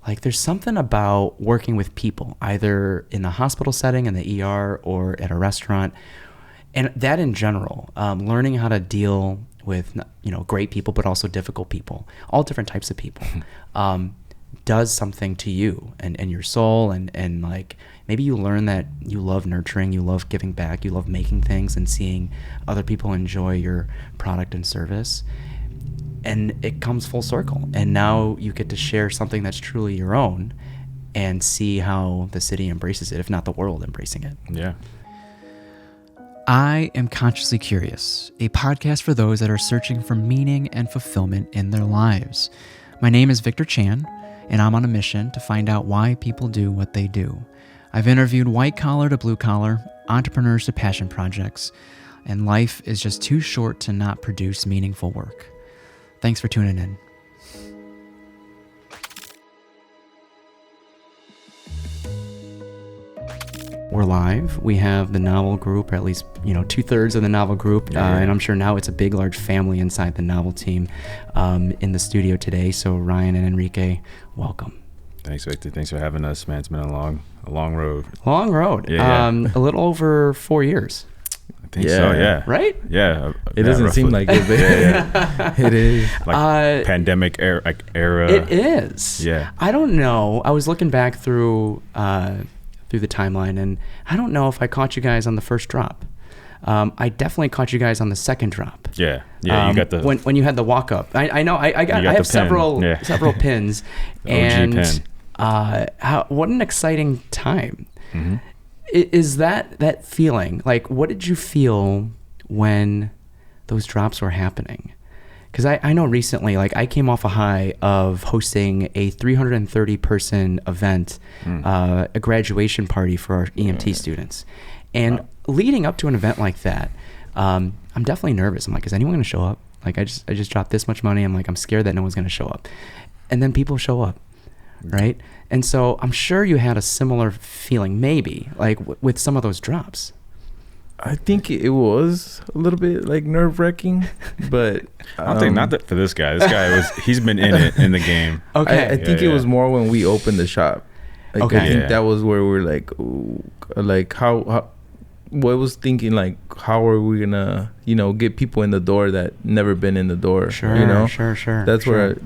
like there's something about working with people, either in the hospital setting, in the ER, or at a restaurant, and that in general, learning how to deal with, great people, but also difficult people, all different types of people, does something to you and your soul. And like, maybe you learn that you love nurturing, you love giving back, you love making things and seeing other people enjoy your product and service. And it comes full circle. And now you get to share something that's truly your own and see how the city embraces it, if not the world embracing it. Yeah. I Am Consciously Curious, a podcast for those that are searching for meaning and fulfillment in their lives. My name is Victor Chan, and I'm on a mission to find out why people do what they do. I've interviewed white collar to blue collar, entrepreneurs to passion projects, and life is just too short to not produce meaningful work. Thanks for tuning in. We're live. We have the novel group, or at least 2/3 of the novel group, and I'm sure now it's a big, large family inside the novel team in the studio today. So Ryan and Enrique, welcome. Thanks, Victor. Thanks for having us, man. It's been a long road. Long road. Yeah. A little over 4 years. I think so. Yeah. Right? Yeah. It doesn't roughly. seem like it, but it is. Like pandemic era. It is. Yeah. I don't know. I was looking back through the timeline, and I don't know if I caught you guys on the first drop. I definitely caught you guys on the second drop. Yeah. You got the when you had the walk up. I know. I have several pins, and what an exciting time. Mm-hmm. Is that feeling? Like, what did you feel when those drops were happening? Because I know recently, like, I came off a high of hosting a 330 person event, a graduation party for our EMT students. And leading up to an event like that, I'm definitely nervous. I'm like, is anyone going to show up? Like, I just dropped this much money. I'm like, I'm scared that no one's going to show up. And then people show up, right? And so I'm sure you had a similar feeling, maybe, like with some of those drops. I think it was a little bit like nerve-wracking, but I don't think not that for this guy. This guy he's been in it in the game. Okay. I think it was more when we opened the shop. Like, Okay. I think that was where we're like, ooh, like how what was thinking, like, how are we gonna get people in the door that never been in the door? Sure. Sure. That's where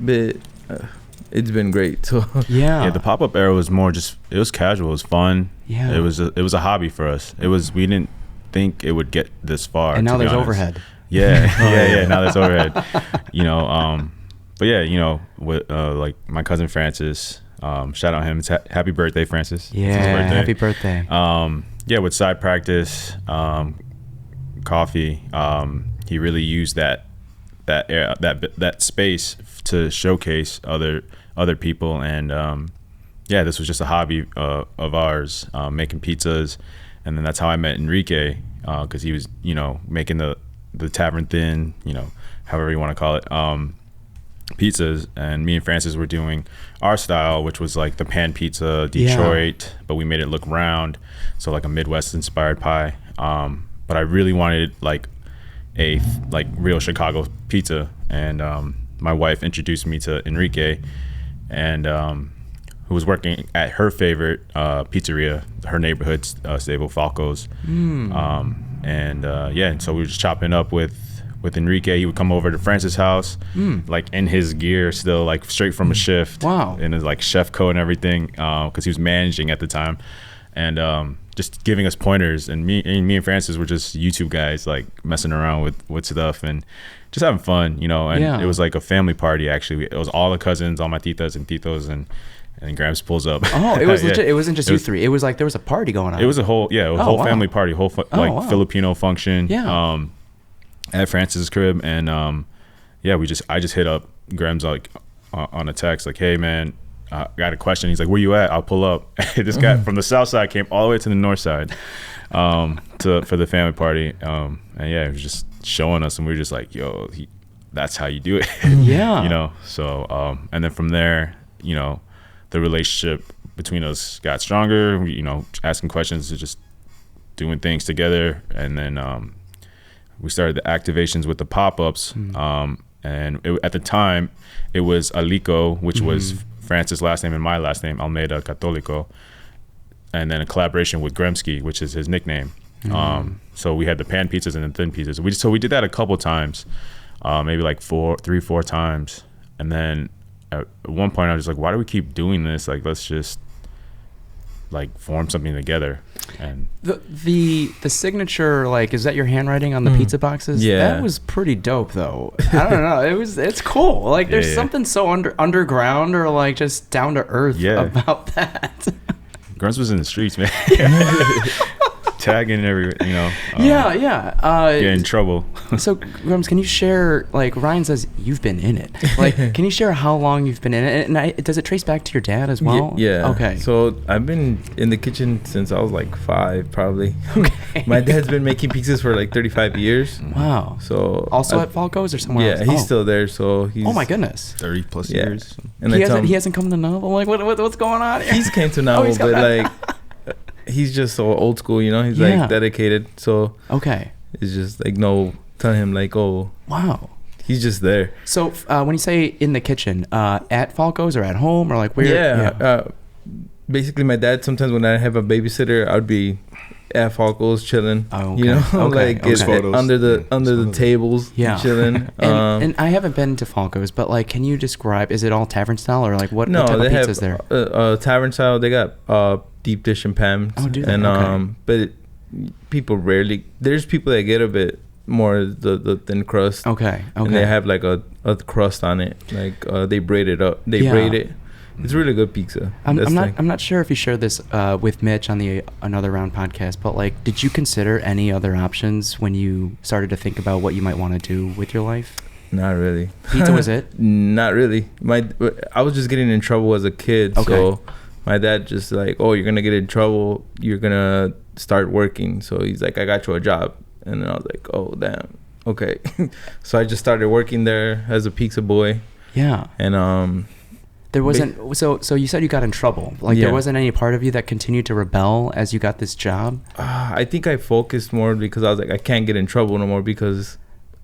it's been great. So Yeah. The pop-up era was more just, it was casual, it was fun. Yeah. It was a hobby for us. We didn't think it would get this far. And now to be there's honest. overhead. Yeah. Now there's overhead. But yeah, with like my cousin Francis, shout out him. It's happy birthday, Francis. It's his Yeah. birthday. Happy birthday. With side practice, coffee, he really used that space to showcase other people, and this was just a hobby of ours, making pizzas. And then that's how I met Enrique, because he was making the tavern thin, however you want to call it, pizzas. And me and Francis were doing our style, which was like the pan pizza, Detroit, but we made it look round, so like a Midwest inspired pie. But I really wanted like a real Chicago pizza, and my wife introduced me to Enrique, and who was working at her favorite pizzeria, her neighborhood stable, Falco's. And so we were just chopping up with Enrique. He would come over to Francis' house, like in his gear, still like straight from a shift. Wow. In his like chef coat and everything, because he was managing at the time, and just giving us pointers. And me and Francis were just YouTube guys, like messing around with stuff and just having fun, And it was like a family party. Actually, it was all the cousins, all my titas and titos, and Grams pulls up. Oh, it was legit. It wasn't just you three. It was like there was a party going on. It was a whole Wow. family party, wow. Filipino function. Yeah. At Francis's crib, and I just hit up Grams like on a text, like, hey man, I got a question. He's like, where you at? I'll pull up. This guy from the south side came all the way to the north side for the family party, and he was just showing us, and we were just like, yo, that's how you do it. Yeah. So and then from there, the relationship between us got stronger, asking questions, just doing things together. And then we started the activations with the pop-ups. And at the time, it was Alico, which was Francis' last name and my last name, Almeida Catolico, and then a collaboration with Gremski, which is his nickname. So we had the pan pizzas and the thin pizzas. We did that a couple times, maybe like 4 times, and then at one point I was like, why do we keep doing this? Like, let's just like form something together. And the signature, like, is that your handwriting on the pizza boxes? Yeah, that was pretty dope though. I don't know, it's cool. Like, there's something so underground or like just down to earth about that. Grunts was in the streets, man. Tagging every, get in trouble. So Grums, can you share, like, Ryan says you've been in it, like, can you share how long you've been in it, and does it trace back to your dad as well? Yeah. Okay. So I've been in the kitchen since I was like 5, probably. Okay. My dad's been making pizzas for like 35 years. Wow. So also at Falco's or somewhere else? Yeah, he's still there. So he's, oh my goodness, 30 plus years. And he hasn't come to Novel. Like, what's going on here? He's came to Novel, but like, he's just so old school, He's like dedicated. So it's just like telling him like, oh wow, he's just there. So when you say in the kitchen, at Falco's or at home or like where? Yeah. Basically, my dad, sometimes when I have a babysitter, I'd be at Falco's chilling. Oh, okay. Under the tables, chilling. And I haven't been to Falco's, but like, can you describe? Is it all tavern style or like what type of pizza is there? Tavern style. They got deep dish and pans. Oh, do they? And but people rarely. There's people that get a bit more the thin crust. Okay. And they have like a crust on it. Like they braid it up. They braid it. It's really good pizza. I'm not sure if you shared this with Mitch on the Another Round podcast, but like, did you consider any other options when you started to think about what you might want to do with your life? Not really. Pizza was it? Not really. I was just getting in trouble as a kid. Okay. So my dad just like, oh, you're gonna get in trouble. You're gonna start working. So he's like, I got you a job. And then I was like, oh damn, okay. So I just started working there as a pizza boy. Yeah. And there wasn't so you said you got in trouble. Like there wasn't any part of you that continued to rebel as you got this job? I think I focused more because I was like, I can't get in trouble no more, because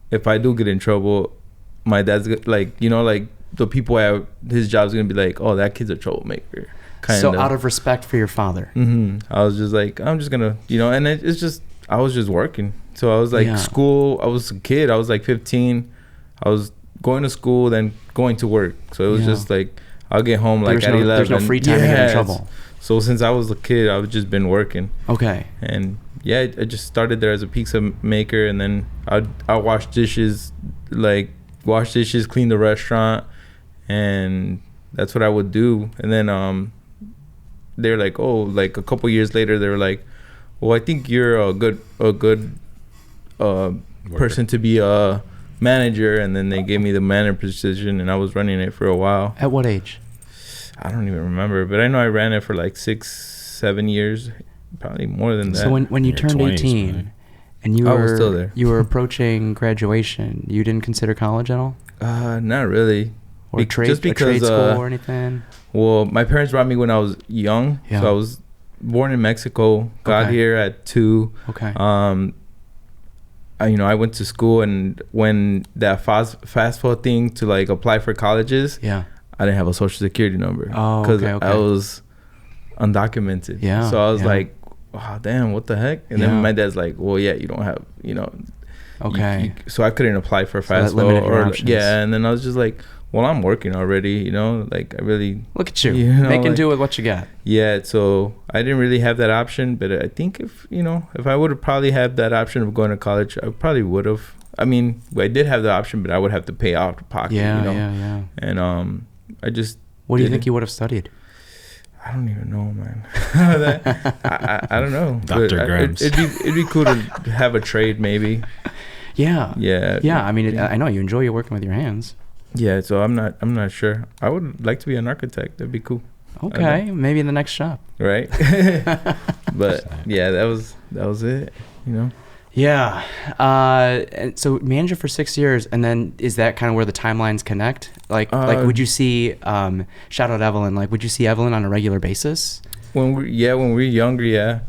if I do get in trouble, my dad's like, like the people at his job's gonna be like, oh, that kid's a troublemaker. So out of respect for your father. I was just like, I'm just gonna, and it's just, I was just working. So I was like, school, I was a kid, I was like 15. I was going to school, then going to work. So it was just like, I'll get home like at 11. There's no free time to get in trouble. So since I was a kid, I've just been working. Okay. And I just started there as a pizza maker, and then I wash dishes, clean the restaurant, and that's what I would do. And then they're like, oh, like a couple years later, they were like, well, I think you're a good person to be a manager. And then they gave me the manager position, and I was running it for a while. At what age? I don't even remember, but I know I ran it for like 6-7 years, probably more than that. So when you turned 18 right? And you were still there. You were approaching graduation, you didn't consider college at all? Not really. Or trade school or anything? Well, my parents brought me when I was young. So I was born in Mexico, got here at 2. Okay. I went to school, and when that fast food thing to like apply for colleges, I didn't have a social security number. Oh, because I was undocumented. Yeah. So I was like, oh, damn, what the heck? And then my dad's like, well, you don't have, Okay. So I couldn't apply for fast food and then I was just like, well, I'm working already, like I really look at you, making do with what you got. Yeah, so I didn't really have that option, but I think if I would have probably had that option of going to college, I probably would have. I mean, I did have the option, but I would have to pay out of pocket. Yeah. And I just. What do you think you would have studied? I don't even know, man. I don't know. Dr. Grimes. It'd be cool to have a trade, maybe. Yeah. I mean, I know you enjoy your working with your hands. Yeah, so I'm not sure. I would like to be an architect. That'd be cool. Okay, maybe in the next shop. Right. But yeah, that was it. Yeah. And so manager for 6 years, and then is that kind of where the timelines connect? Like would you see shout out Evelyn? Like, would you see Evelyn on a regular basis? When we're younger, yeah.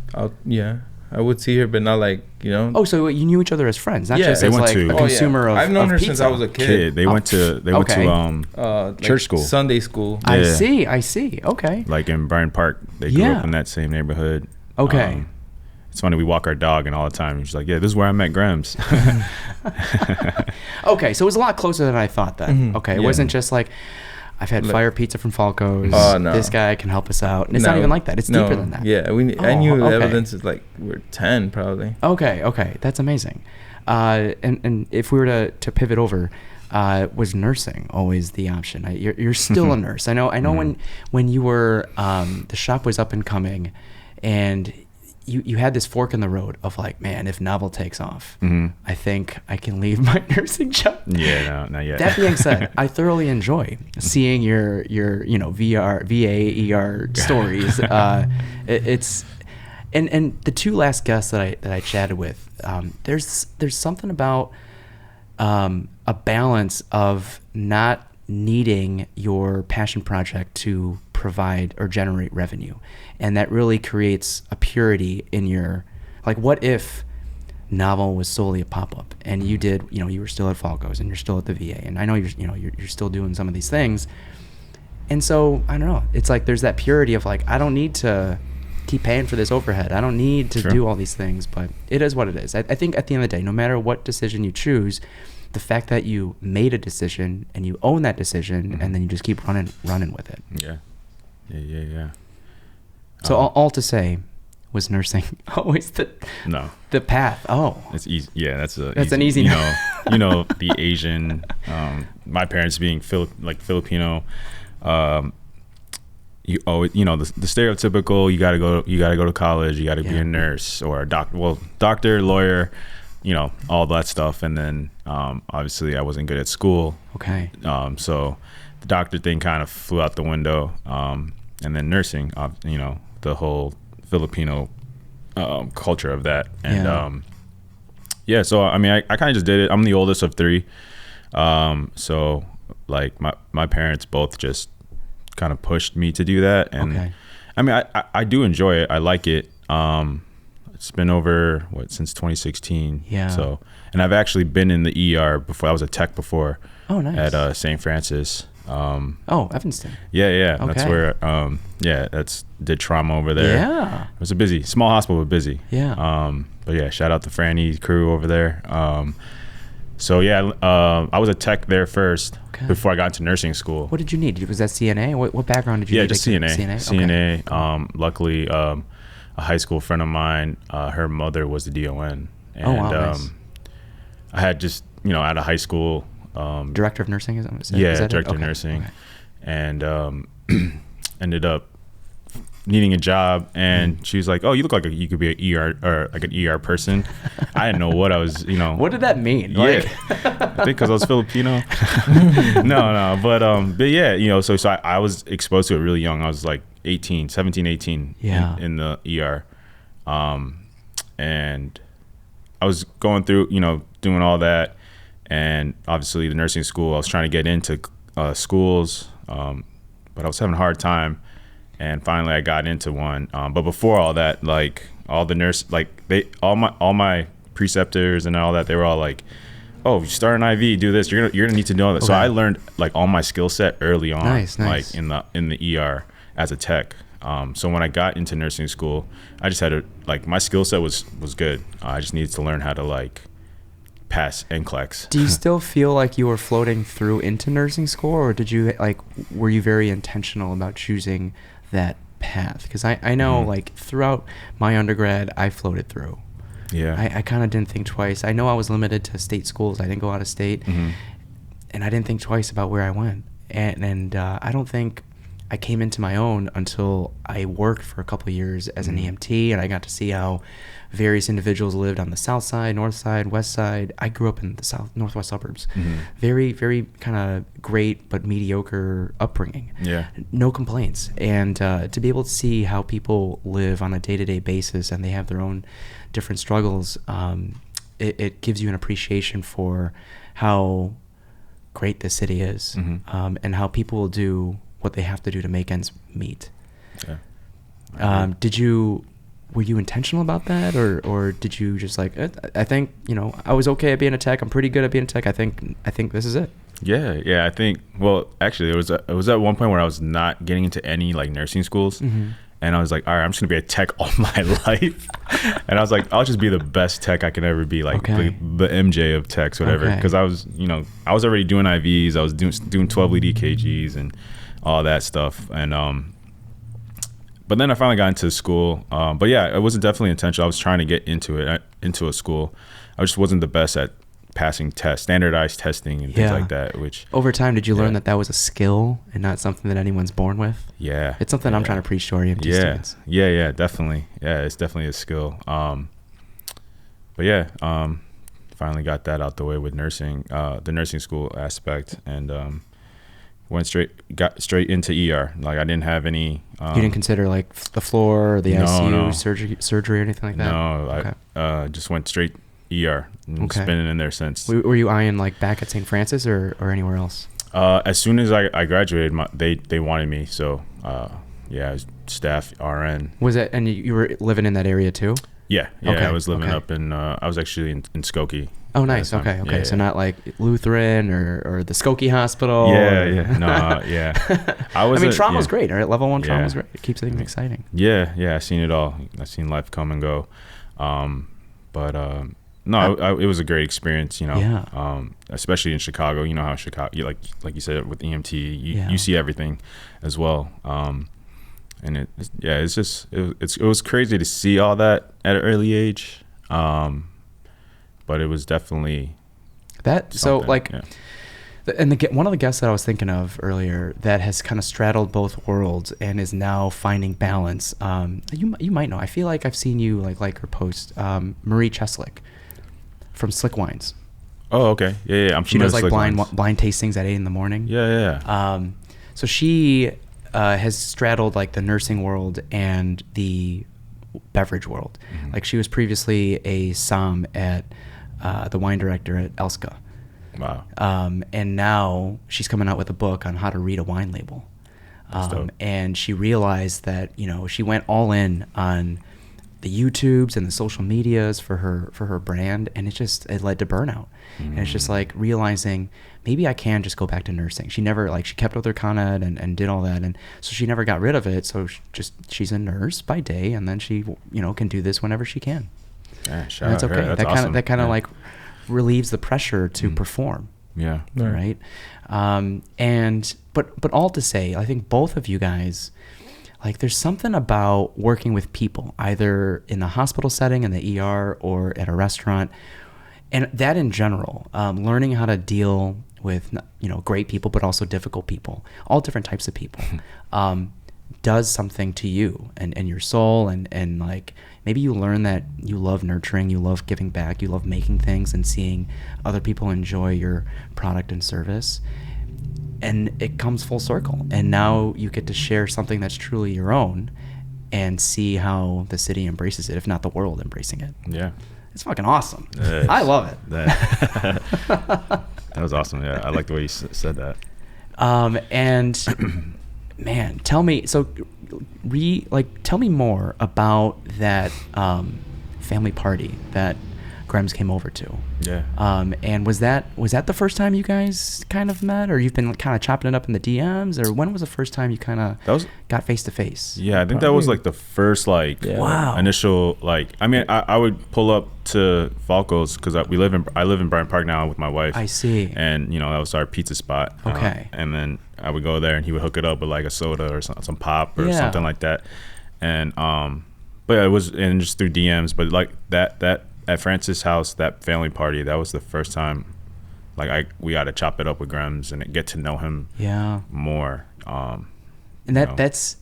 I would see her, but not like, you know. Oh, so you knew each other as friends, not Yeah. just They as went like to- a consumer of I've known of her pizza. since I was a kid. They went to Okay. Like church school. Sunday school. I Yeah. see. Okay. like in Bryan Park. They grew Yeah. up in that same neighborhood. Okay. It's funny, we walk our dog and all the time. She's like, yeah, this is where I met Grems. Okay, so it was a lot closer than I thought then. Mhm. Okay, it Yeah. wasn't just like I've had Like- fire pizza from Falco's. Oh, no. This guy can help us out. And it's not even like that. It's deeper than that. Yeah, I Oh, knew the okay. evidence is like we're 10 probably. Okay, that's amazing. And if we were to pivot over, was nursing always the option? You're still a nurse. I know. When you were the shop was up and coming, and you had this fork in the road of like, man, if novel takes off, I think I can leave my nursing job. Yeah, no, not yet. That being said, I thoroughly enjoy seeing your VA stories. It's and the two last guests that I chatted with, there's something about a balance of not needing your passion project to provide or generate revenue, and that really creates a purity in your, like, what if novel was solely a pop-up and you did, you were still at Falco's and you're still at the VA, and I know you're still doing some of these things, and so I don't know, it's like there's that purity of like, I don't need to keep paying for this overhead, I don't need to do all these things, but it is what it is. I think at the end of the day, no matter what decision you choose, the fact that you made a decision and you own that decision, and then you just keep running with it. Yeah. So all to say, was nursing always the path? Oh, it's easy. Yeah, that's an easy. The Asian. My parents being Filipino. You always, the stereotypical. You gotta go to college. You gotta be a nurse or a doctor, lawyer. All that stuff. And then obviously I wasn't good at school. Okay. So the doctor thing kind of flew out the window. And then nursing, the whole Filipino culture of that. And so I mean, I kind of just did it. I'm the oldest of three. So like my parents both just kind of pushed me to do that. And I mean, I do enjoy it. I like it. It's been over since 2016. Yeah. So, and I've actually been in the ER before. I was a tech before. Oh, nice. At St. Francis. Evanston. Yeah. Okay. That's where. Did trauma over there. Yeah. It was a busy, small hospital, but busy. Yeah. But yeah, shout out to Franny's crew over there. I was a tech there first before I got into nursing school. What did you need? Was that CNA? What background did you need? Yeah, just CNA. CNA. Okay. Luckily, a high school friend of mine, her mother was the DON. And nice. I had just, out of high school. Director of nursing, is that Yeah, is that director of Okay. nursing. And ended up needing a job, and she was like, "Oh, you look like you could be an ER or like an ER person." I didn't know what I was, What did that mean? Yeah, I think because I was Filipino. no, but yeah, so I was exposed to it really young. I was like 17, 18 in the ER, and I was going through, doing all that, and obviously the nursing school. I was trying to get into schools, but I was having a hard time. And finally, I got into one. But before all that, like all the all my preceptors and all that, they were all like, "Oh, you start an IV, do this. You're gonna need to know that." Okay. So I learned like all my skill set early on, nice. Like in the ER as a tech. So when I got into nursing school, I just had my skill set was good. I just needed to learn how to like pass NCLEX. Do you still feel like you were floating through into nursing school, or were you very intentional about choosing that path? Because I know like throughout my undergrad, I floated through. Yeah. I kind of didn't think twice. I know I was limited to state schools. I didn't go out of state, and I didn't think twice about where I went. And I don't think I came into my own until I worked for a couple of years as an EMT, and I got to see how various individuals lived on the south side, north side, west side. I grew up in the northwest suburbs. Very, very kind of great but mediocre upbringing. Yeah. No complaints. And to be able to see how people live on a day-to-day basis and they have their own different struggles, it gives you an appreciation for how great this city is, and how people will do what they have to do to make ends meet. Yeah. Did you were you intentional about that, or did you just like, I think, I was okay at being a tech. I'm pretty good at being a tech. I think this is it. Yeah. I think, well, actually, it was at one point where I was not getting into any like nursing schools. Mm-hmm. And I was like, all right, I'm just gonna be a tech all my life. And I was like, I'll just be the best tech I can ever be, like the MJ of techs, whatever. Because I was, I was already doing IVs. I was doing 12 lead EKGs and all that stuff. And but then I finally got into school. But yeah, it wasn't definitely intentional. I was trying to get into a school. I just wasn't the best at passing tests, standardized testing and things like that. Which over time, did you learn that was a skill and not something that anyone's born with? Yeah, it's something I'm trying to preach to our EMT students. Yeah, definitely. Yeah, it's definitely a skill. But yeah, finally got that out the way with nursing, the nursing school aspect, and got straight into ER. Like I didn't have any. You didn't consider like the floor or the ICU, surgery or anything like that? No, I just went straight ER and spinning in there since. Were you eyeing like back at St. Francis or anywhere else? As soon as I graduated, they wanted me. So yeah, I was staff RN. Was it, and you were living in that area too? Yeah. I was living up in, I was actually in Skokie. Oh, nice. Okay. Yeah, so not like Lutheran or the Skokie Hospital. Yeah. No, yeah. I mean, trauma's great, right? Level 1 trauma's great. It keeps things exciting. Yeah. I've seen it all. I've seen life come and go. No, it was a great experience, especially in Chicago. You know how Chicago, like you said, with EMT, you see everything as well. And it was crazy to see all that at an early age. But it was definitely that. So like, and one of the guests that I was thinking of earlier that has kind of straddled both worlds and is now finding balance. You might know. I feel like I've seen you like her post, Marie Cheslick from Slick Wines. Oh, okay. Yeah. She does like blind tastings at 8 a.m. Yeah. So she has straddled like the nursing world and the beverage world. Mm-hmm. Like she was previously a SOM at the wine director at Elska. Wow. And now she's coming out with a book on how to read a wine label. And she realized that, she went all in on the YouTubes and the social medias for her brand, and it led to burnout. And it's just like realizing maybe I can just go back to nursing. She never she kept with her Con Ed and did all that, and so she never got rid of it. So she's a nurse by day, and then she can do this whenever she can. Yeah, and that's okay. That's awesome. That kind of like relieves the pressure to perform. Yeah. Right. But all to say, I think both of you guys, like there's something about working with people, either in the hospital setting, in the ER, or at a restaurant, and that in general, learning how to deal with great people, but also difficult people, all different types of people, does something to you and your soul, and like maybe you learn that you love nurturing, you love giving back, you love making things and seeing other people enjoy your product and service. And it comes full circle. And now you get to share something that's truly your own and see how the city embraces it, if not the world embracing it. Yeah. It's fucking awesome. I love it. That was awesome. Yeah, I like the way you said that. And man, tell me more about that family party that Grems came over to. Yeah. And was that the first time you guys kind of met, or you've been kind of chopping it up in the DMs, or when was the first time you kind of got face to face? Yeah, I think that was like the first initial I mean, I would pull up to Falco's because I live in Bryant Park now with my wife. I see. And that was our pizza spot. Okay. And then I would go there and he would hook it up with like a soda or some pop or something like that. And but yeah, it was just through DMs, but like that at Francis' house, that family party, that was the first time we got to chop it up with Grems and get to know him more. And that's,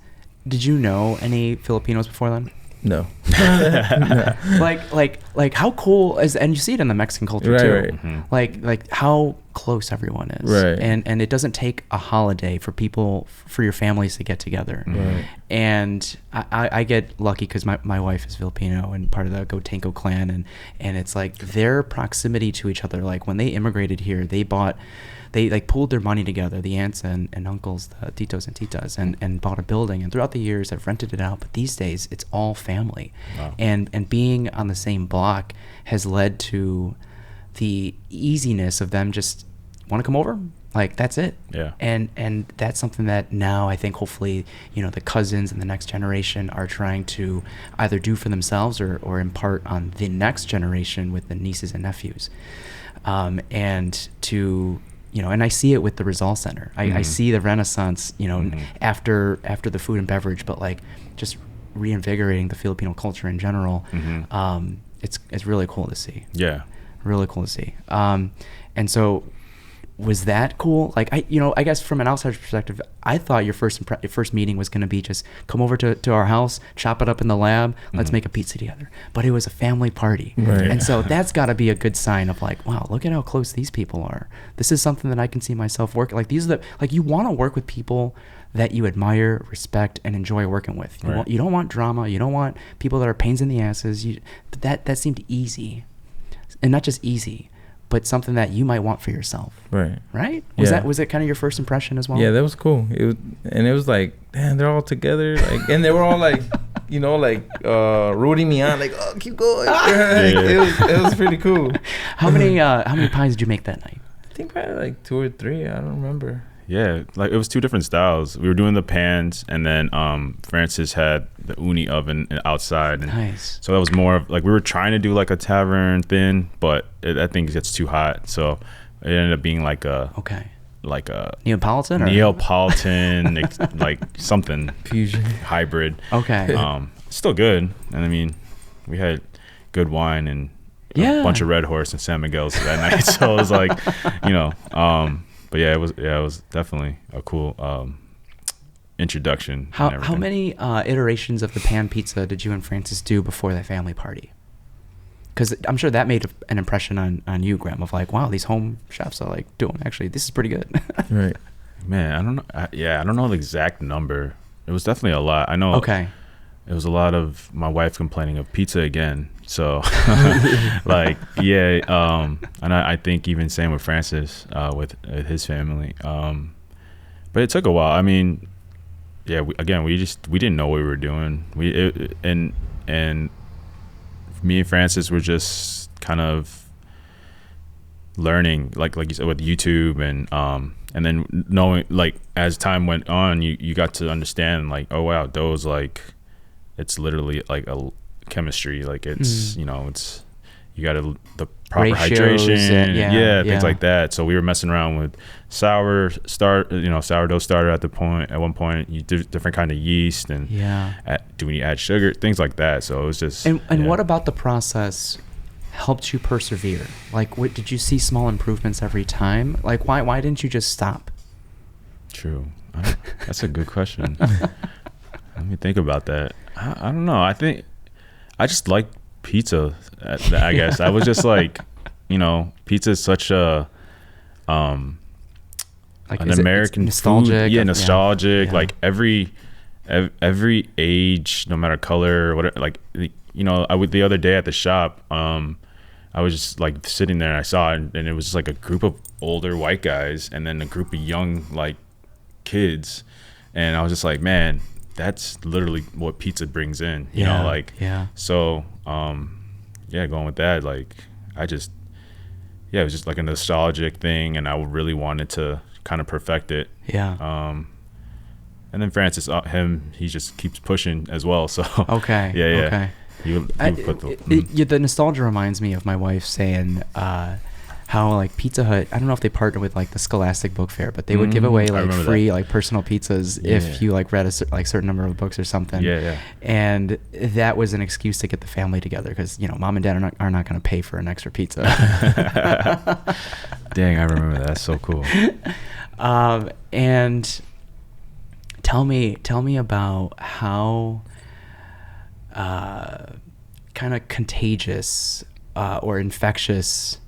did you know any Filipinos before then? No. No. Like how cool is, and you see it in the Mexican culture too. Right. Mm-hmm. Like how close everyone is. Right. And it doesn't take a holiday for your families to get together. Right. And I get lucky because my wife is Filipino and part of the Gotenko clan, and it's like their proximity to each other. Like when they immigrated here, they bought they like pooled their money together, the aunts and uncles, the titos and titas, and bought a building, and throughout the years have rented it out, but these days it's all family. Wow. And being on the same block has led to the easiness of them just want to come over, like that's it. Yeah. And that's something that now I think hopefully, you know, the cousins and the next generation are trying to either do for themselves or impart on the next generation with the nieces and nephews. And to, you know, and I see it with the Rizal Center. I see the renaissance, you know, after the food and beverage, but like just reinvigorating the Filipino culture in general. It's really cool to see. Yeah. Really cool to see. And so was that cool? Like, I guess from an outsider's perspective, I thought your first meeting was going to be just come over to our house, chop it up in the lab, let's make a pizza together. But it was a family party. Right. And so that's got to be a good sign of like, wow, look at how close these people are. This is something that I can see myself working. Like you want to work with people that you admire, respect, and enjoy working with. You don't want drama. You don't want people that are pains in the asses. But that seemed easy. And not just easy, but something that you might want for yourself. Right? Was it kind of your first impression as well? Yeah, that was cool. It was like, damn, they're all together, like, and they were all like, you know, like rooting me on, like, oh, keep going. It was pretty cool. How many pies did you make that night? I think probably like 2 or 3. I don't remember. Yeah, like it was 2 different styles. We were doing the pans, and then Francis had the uni oven outside. And nice. So that was more of like we were trying to do like a tavern thing, but I think it gets too hot, so it ended up being like a Neapolitan, like something fusion hybrid. Okay. Still good, and I mean, we had good wine and a bunch of Red Horse and San Miguel's that night, so it was like, you know. But it was definitely a cool introduction. How many iterations of the pan pizza did you and Francis do before that family party? Because I'm sure that made an impression on you, Graham, of like, wow, these home chefs are like this is pretty good. Right. Man, I don't know. I don't know the exact number. It was definitely a lot. I know. Okay. It was a lot of my wife complaining of pizza again. So, like, and I think even same with Francis, with his family. But it took a while. I mean, we didn't know what we were doing. And me and Francis were just kind of learning, like you said, with YouTube and then knowing, like, as time went on, you got to understand, like, oh wow, those, like, it's literally like a chemistry, like it's you know, it's you got the proper ratios hydration, things like that. So we were messing around with sourdough starter at one point. You do different kind of yeast, and do we add sugar, things like that. So it was just and what about the process helped you persevere? Like, what did you see small improvements every time? Like, why didn't you just stop? True. That's a good question. Let me think about that. I don't know. I think I just like pizza. I guess I was just like, you know, pizza is such an American nostalgic food. Yeah, nostalgic. Yeah. Like every age, no matter color, whatever. Like, you know, the other day at the shop, I was just like sitting there and I saw it, and it was just like a group of older white guys and then a group of young like kids, and I was just like, man, that's literally what pizza brings in, you know, like, so, going with that, like, it was just like a nostalgic thing, and I really wanted to kind of perfect it. And then Francis, he just keeps pushing as well, so. Okay. Okay. The nostalgia reminds me of my wife saying, how like Pizza Hut, I don't know if they partner with like the Scholastic Book Fair, but they would give away like free like personal pizzas if you like read a certain number of books or something. And that was an excuse to get the family together because, you know, mom and dad are not going to pay for an extra pizza. Dang, I remember that. That's so cool. And tell me about how kind of contagious or infectious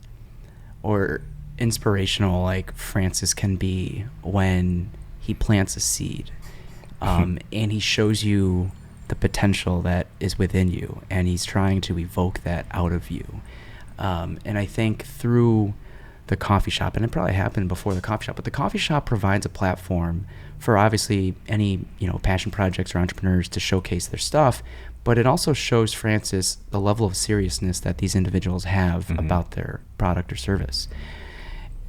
or inspirational like Francis can be when he plants a seed, and he shows you the potential that is within you, and he's trying to evoke that out of you. And I think through the coffee shop, and it probably happened before the coffee shop, but the coffee shop provides a platform for obviously any, passion projects or entrepreneurs to showcase their stuff, but it also shows Francis the level of seriousness that these individuals have about their product or service.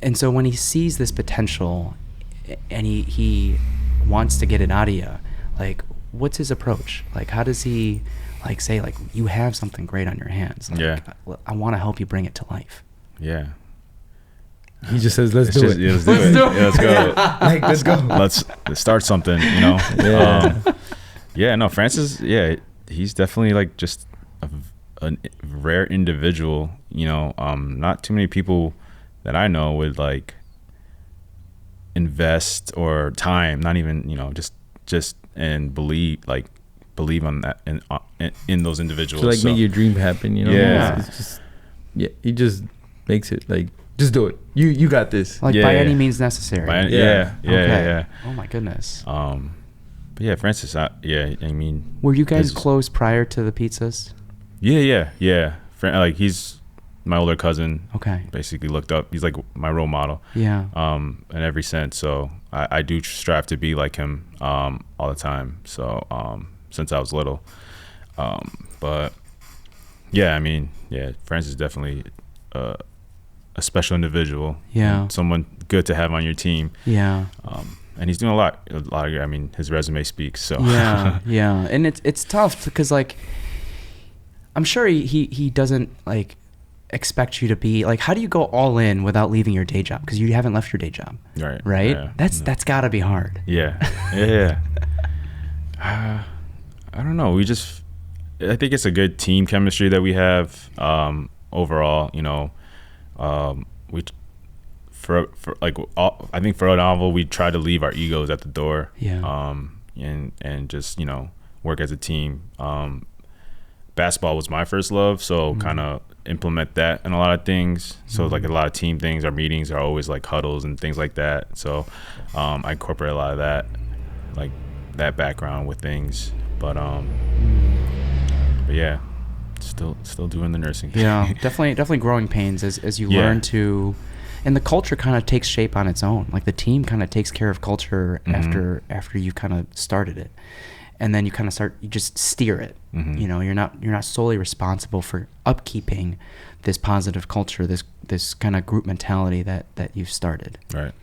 And so when he sees this potential and he wants to get it out of you, like, what's his approach? Like, how does he say, like, you have something great on your hands? Like, I want to help you bring it to life. Yeah. He just says, let's do it. Yeah, let's do it. Yeah, let's go. Like, let's go. Let's start something, No, Francis, he's definitely like just a rare individual, not too many people that I know would like invest or time, not even, just and believe on that in those individuals. To like make your dream happen, Yeah. It's just, he just makes it like, just do it. You got this. Like by any means necessary. Yeah. Oh my goodness. But yeah, Francis, I mean, were you guys close prior to the pizzas? Yeah. Like he's my older cousin. Okay. Basically looked up. He's like my role model. Yeah. In every sense. So I do strive to be like him all the time. So since I was little. But yeah, I mean, Francis is definitely a special individual. Yeah. Someone good to have on your team. Yeah. And he's doing a lot of, I mean, his resume speaks. So yeah. And it's tough because like, I'm sure he doesn't like expect you to be like, how do you go all in without leaving your day job? Because you haven't left your day job. Right. Yeah. That's gotta be hard. Yeah. I don't know. I think it's a good team chemistry that we have overall, I think for a novel, we try to leave our egos at the door. Yeah. And just, work as a team. Basketball was my first love, so kind of implement that in a lot of things. So like a lot of team things, our meetings are always like huddles and things like that. So I incorporate a lot of that, like that background with things. But yeah, still doing the nursing. Yeah, definitely growing pains as you learn to, and the culture kind of takes shape on its own. Like the team kind of takes care of culture after you kind of started it, and then you kind of you just steer it. You're not solely responsible for upkeeping this positive culture, this kind of group mentality that you've started. Right.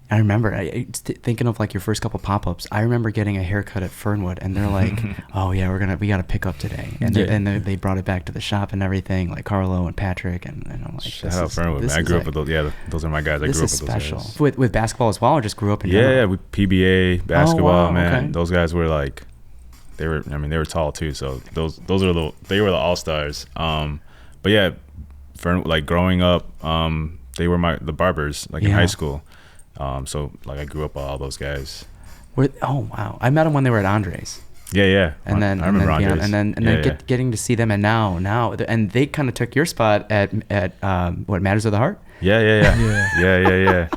I remember thinking of like your first couple pop-ups. I remember getting a haircut at Fernwood, and they're like, "Oh yeah, we got to pick up today," and they brought it back to the shop and everything, like Carlo and Patrick, and I'm like, shout out Fernwood. I grew up with those. Yeah, those are my guys. I grew up with special. those guys. With basketball as well, or just grew up in general? With PBA basketball, man. Okay. Those guys were like, they were tall too. So they were the all-stars. But yeah, like growing up, they were the barbers like in high school. So like I grew up with all those guys. Oh wow! I met them when they were at Andres. Yeah. And then I remember Andres. And then getting to see them, and now, and they kind of took your spot at what Matters of the Heart. Yeah.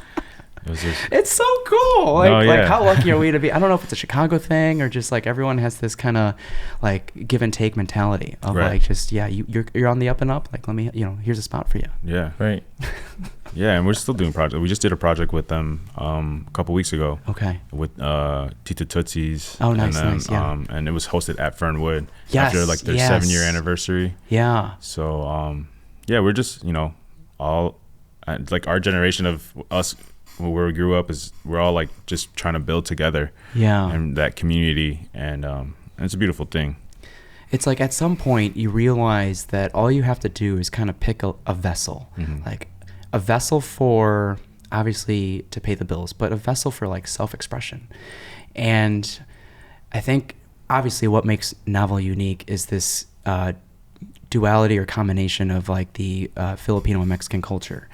It's so cool. Like how lucky are we to be? I don't know if it's a Chicago thing or just like everyone has this kind of like give and take mentality of like just you're on the up and up. Like let me here's a spot for you. Yeah. Right. Yeah, and we're still doing projects. We just did a project with them a couple weeks ago. Okay. With Tita Tootsie's. Oh, nice, and then, nice. Yeah. And it was hosted at Fernwood after like their 7-year anniversary. Yeah. So we're just all like our generation of us where we grew up we're all like just trying to build together. Yeah. And that community and it's a beautiful thing. It's like at some point you realize that all you have to do is kind of pick a vessel, like a vessel for obviously to pay the bills, but a vessel for like self-expression. And I think obviously what makes Novel unique is this duality or combination of like the Filipino and Mexican culture.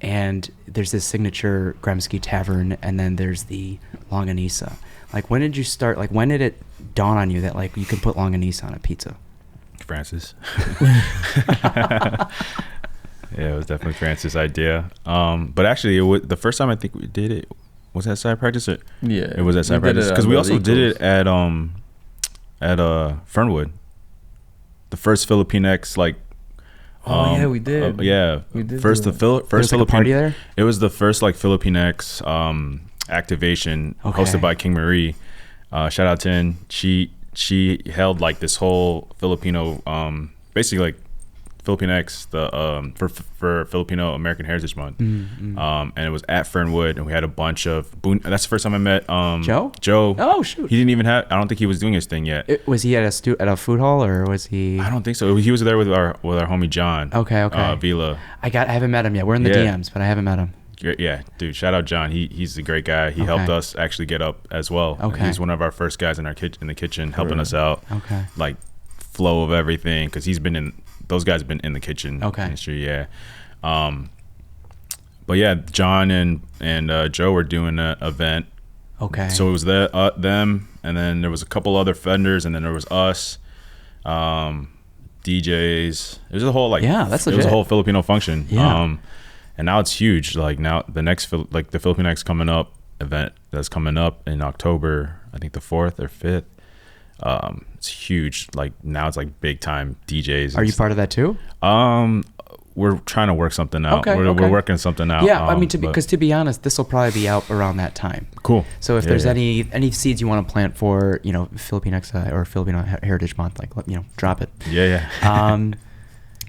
And there's this signature Gremski tavern, and then there's the longanisa. Like when did you start, like when did it dawn on you that like you could put longanisa on a pizza? Francis. Yeah, it was definitely Francis' idea. But actually, the first time I think we did it was at side practice. It was at side practice because we also did it at Fernwood. The first Filipinx like Oh yeah, we did. Yeah, We did first do the that. first There was, like, a party there? It was the first like Filipinx activation Okay. hosted by King Marie. Shout out to Tin. She held like this whole Filipino basically like Filipinx for Filipino American Heritage Month. And it was at Fernwood, and we had a bunch of that's the first time I met Joe? Joe. Oh, shoot. He didn't even have. I don't think he was doing his thing yet. Was he at a food hall, or was he? I don't think so. He was there with our homie John. Okay. Vila. I haven't met him yet. We're in the Yeah. DMs, but I haven't met him. Yeah, dude. Shout out John. He's a great guy. He helped us actually get up as well. Okay. He's one of our first guys in the kitchen, helping us out. Okay. Like flow of everything, because those guys have been in the kitchen industry. Yeah. But yeah, John and Joe were doing an event. Okay. So it was them, and then there was a couple other vendors, and then there was us, DJs. It was a whole that's it was a legit. whole Filipino function. Yeah. And now it's huge. Like now the next the Filipinx coming up event that's coming up in October, I think the 4th or 5th. It's huge. Like now it's like big time DJs. Are you part of that too? We're trying to work something out. Okay, We're working something out. Yeah, I mean, because to be honest, this will probably be out around that time. Cool. So if there's any seeds you want to plant for, Filipinx or Filipino Heritage Month, like, drop it. Yeah.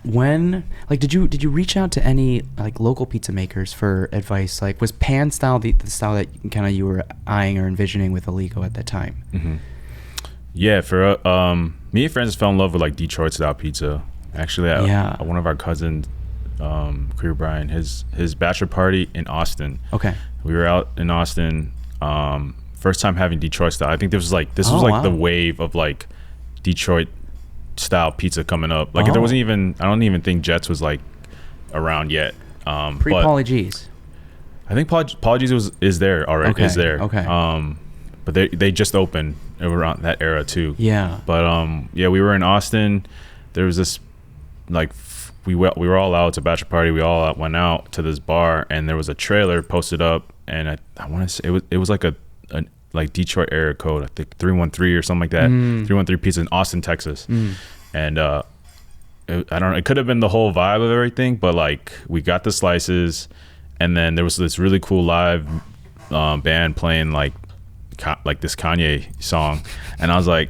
When, like, did you reach out to any like local pizza makers for advice? Like, was pan style the style that kind of you were eyeing or envisioning with Aligo at that time? Mm-hmm. Yeah, for me and Francis fell in love with like Detroit style pizza. Actually, one of our cousins, Career Brian, his bachelor party in Austin. Okay. We were out in Austin, first time having Detroit style. I think this was like the wave of like Detroit style pizza coming up. Like there wasn't even, I don't even think Jets was like around yet. Pre Pauly G's. I think Pauly G's is there already. Okay. Is there. Okay. But they just opened around that era too. Yeah. But we were in Austin. There was this like we were all out. It's a bachelor party. We all went out to this bar, and there was a trailer posted up, and I want to say it was like a like Detroit area code. I think 313 or something like that. 313 pizza in Austin, Texas. And I don't know. It could have been the whole vibe of everything, but like we got the slices, and then there was this really cool live band playing like this Kanye song, and I was like,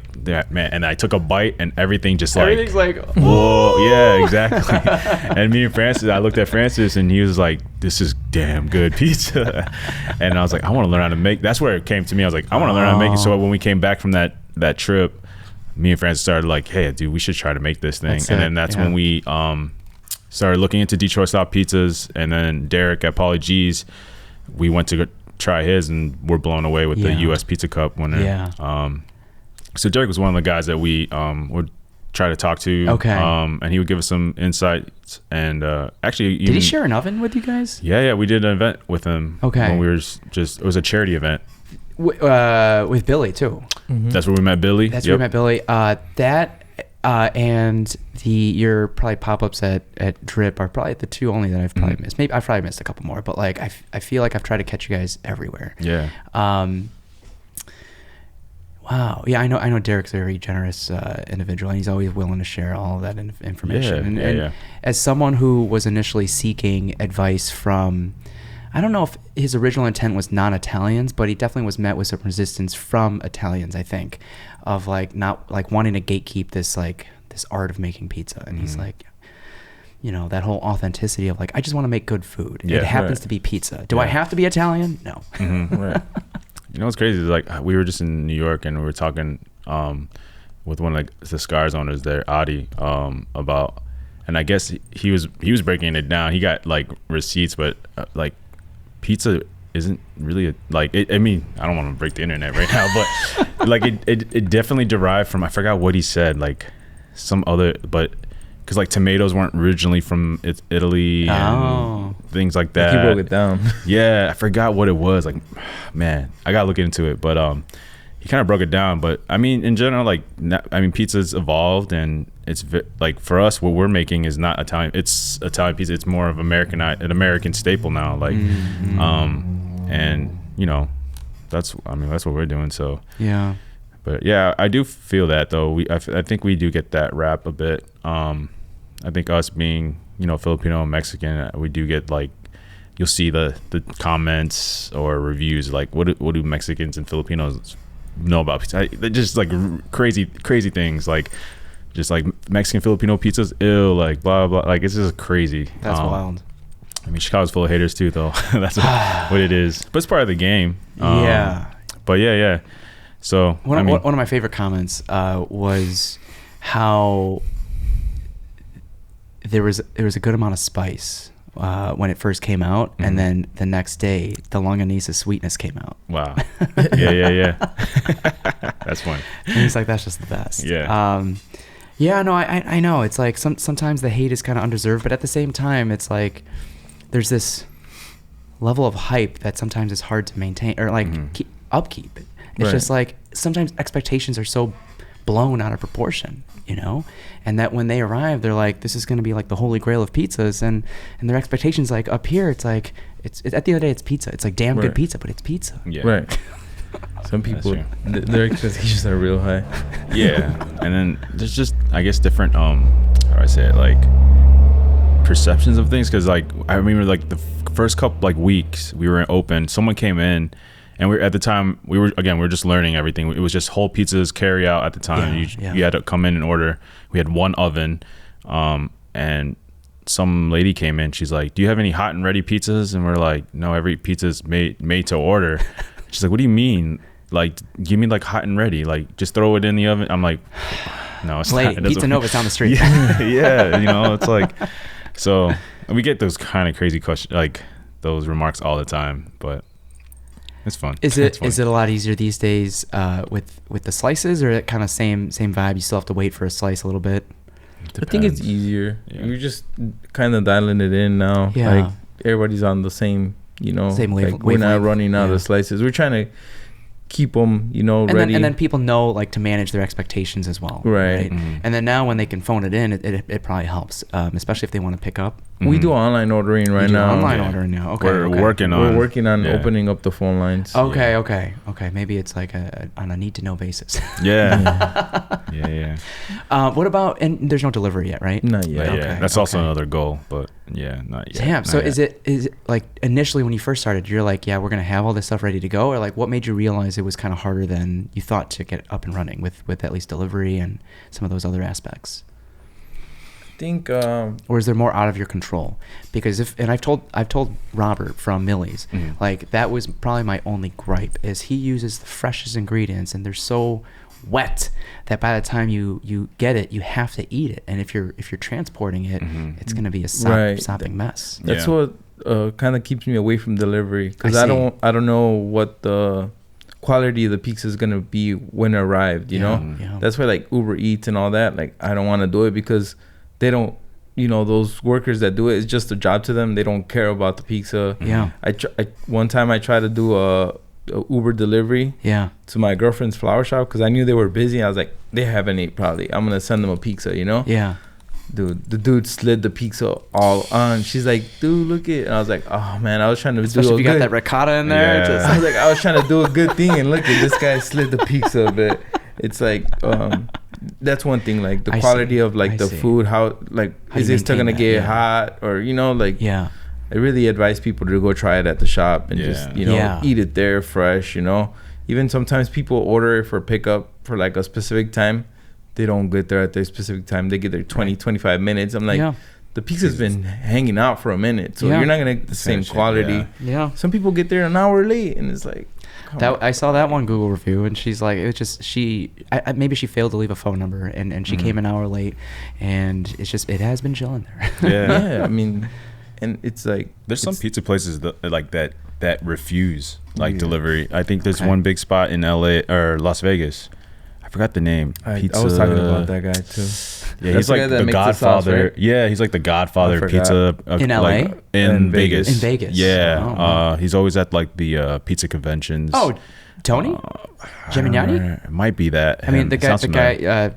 man, and I took a bite, and everything's like whoa, yeah, exactly. And me and Francis, I looked at Francis, and he was like, this is damn good pizza. And I was like, I want to learn how to make. That's where it came to me. I was like, I want to learn how to make it. So when we came back from that trip, me and Francis started like, hey dude, we should try to make this thing. That's when we started looking into Detroit style pizzas, and then Derek at Pauly G's, we went to go try his, and we're blown away with the US Pizza Cup winner. Yeah. So Derek was one of the guys that we would try to talk to. Okay. And he would give us some insights, and actually even, did he share an oven with you guys? Yeah, we did an event with him. Okay. When we were it was a charity event. With Billy too. Mm-hmm. That's where we met Billy. That's where we met Billy. And your probably pop-ups at Drip are probably the two only that I've probably missed. Maybe I've probably missed a couple more, but like I feel like I've tried to catch you guys everywhere. Yeah. Wow. Yeah, I know Derek's a very generous individual, and he's always willing to share all of that information. And as someone who was initially seeking advice from, I don't know if his original intent was non-Italians, but he definitely was met with some resistance from Italians, I think, of like not like wanting to gatekeep this art of making pizza. And he's like, that whole authenticity of like, I just want to make good food. It happens to be pizza. Do I have to be Italian? No. Mm-hmm. Right. You know what's crazy is like we were just in New York, and we were talking with one of like the Scars owners there, Adi, about, and I guess he was breaking it down. He got like receipts, but like pizza isn't really I mean, I don't want to break the internet right now, but like it definitely derived from, I forgot what he said, like some other, but because like tomatoes weren't originally from Italy and things like that. He broke it down. Yeah, I forgot what it was. Like, man, I gotta look into it. But he kind of broke it down. But I mean, in general, like, pizza's evolved, and it's like for us, what we're making is not Italian. It's Italian pizza. It's more of an American staple now. Like, and that's what we're doing. So yeah. But yeah, I do feel that though. I think we do get that rap a bit. I think us being, you know, Filipino and Mexican, we do get like, you'll see the comments or reviews like, what do Mexicans and Filipinos know about pizza? They're just like crazy things, like just like Mexican Filipino pizzas, ew, like blah blah. Like it's just crazy. That's wild. I mean, Chicago's full of haters too, though. That's what it is. But it's part of the game. Yeah. But yeah. So one of my favorite comments was how there was a good amount of spice when it first came out, and then the next day the longanisa sweetness came out. Wow. Yeah. That's fun. And he's like, that's just the best. Yeah. Yeah, no, I know. It's like sometimes the hate is kind of undeserved, but at the same time, it's like there's this level of hype that sometimes is hard to maintain or like upkeep. It's just like sometimes expectations are so blown out of proportion, you know, and that when they arrive, they're like, this is going to be like the holy grail of pizzas, and their expectations, like up here, it's like it's at the end of the day, it's pizza. It's like damn good pizza, but it's pizza. Yeah. Right. Some people, their expectations are real high. Yeah. And then there's just, I guess, different how do I say it, like perceptions of things, because like I remember like the first couple like weeks we were open, someone came in, and at the time we were just learning everything. It was just whole pizzas, carry out at the time. You had to come in and order. We had one oven, and some lady came in. She's like, do you have any hot and ready pizzas? And we're like, no, every pizza's made to order. She's like, what do you mean? Like, give me like hot and ready, like just throw it in the oven. I'm like, no, it's lady, not. Pizza Nova's down the street. Yeah, you know, it's like, so we get those kind of crazy questions, like those remarks all the time, but it's fun. Is it a lot easier these days with the slices, or that kind of same vibe? You still have to wait for a slice a little bit. I think it's easier. Yeah. You're just kind of dialing it in now. Yeah. Like everybody's on the same, you know, same like we're not running out of slices. We're trying to keep them, you know, ready. And then people know like to manage their expectations as well. Right. And then now when they can phone it in, it probably helps, especially if they want to pick up. We do online ordering right now. Ordering now. Okay. We're working on opening up the phone lines. Okay. Maybe it's like on a need to know basis. Yeah. What about, and there's no delivery yet, right? Not yet. Okay. That's also another goal, but yeah, not yet. Damn. So is it like initially when you first started, you're like, yeah, we're gonna have all this stuff ready to go, or like what made you realize it was kind of harder than you thought to get up and running with at least delivery and some of those other aspects? I think or is there more out of your control? Because I've told Robert from Millie's, like that was probably my only gripe, is he uses the freshest ingredients and they're so wet that by the time you get it, you have to eat it, and if you're transporting it, it's going to be a sopping mess. That's what kind of keeps me away from delivery, because I don't know what the quality of the pizza is going to be when it arrived, you know. That's why like Uber Eats and all that, like I don't want to do it, because they don't, you know, those workers that do it, it's just a job to them. They don't care about the pizza. One time I tried to do a Uber delivery to my girlfriend's flower shop, because I knew they were busy. I was like, they haven't ate probably, I'm gonna send them a pizza, you know. Dude, the dude slid the pizza all on. She's like, dude, look it. And I was like, oh man, I was trying to especially if you got that ricotta in there. I was like, I was trying to do a good thing, and look at this guy slid the pizza a bit. It's like that's one thing, like the quality of like the food, how is it still gonna get hot, or you know, like I really advise people to go try it at the shop and just, you know, eat it there fresh, you know. Even sometimes people order it for pickup for like a specific time. They don't get there at their specific time. They get there 25 minutes. I'm like, the pizza's been hanging out for a minute, so you're not gonna get the same quality. Some people get there an hour late, and it's like, I saw that one Google review, and she's like, it's just maybe she failed to leave a phone number, and she came an hour late, and it's just, it has been chilling there. I mean, and it's like there's some pizza places that refuse like delivery. I think there's one big spot in LA or Las Vegas. I forgot the name. I was talking about that guy too. Yeah, he's like the godfather. Sauce, right? Yeah, he's like the godfather of pizza in LA, like, in Vegas. In Vegas. Yeah, he's always at like the pizza conventions. Oh, Tony Gemignani? It might be that. I mean, the guy.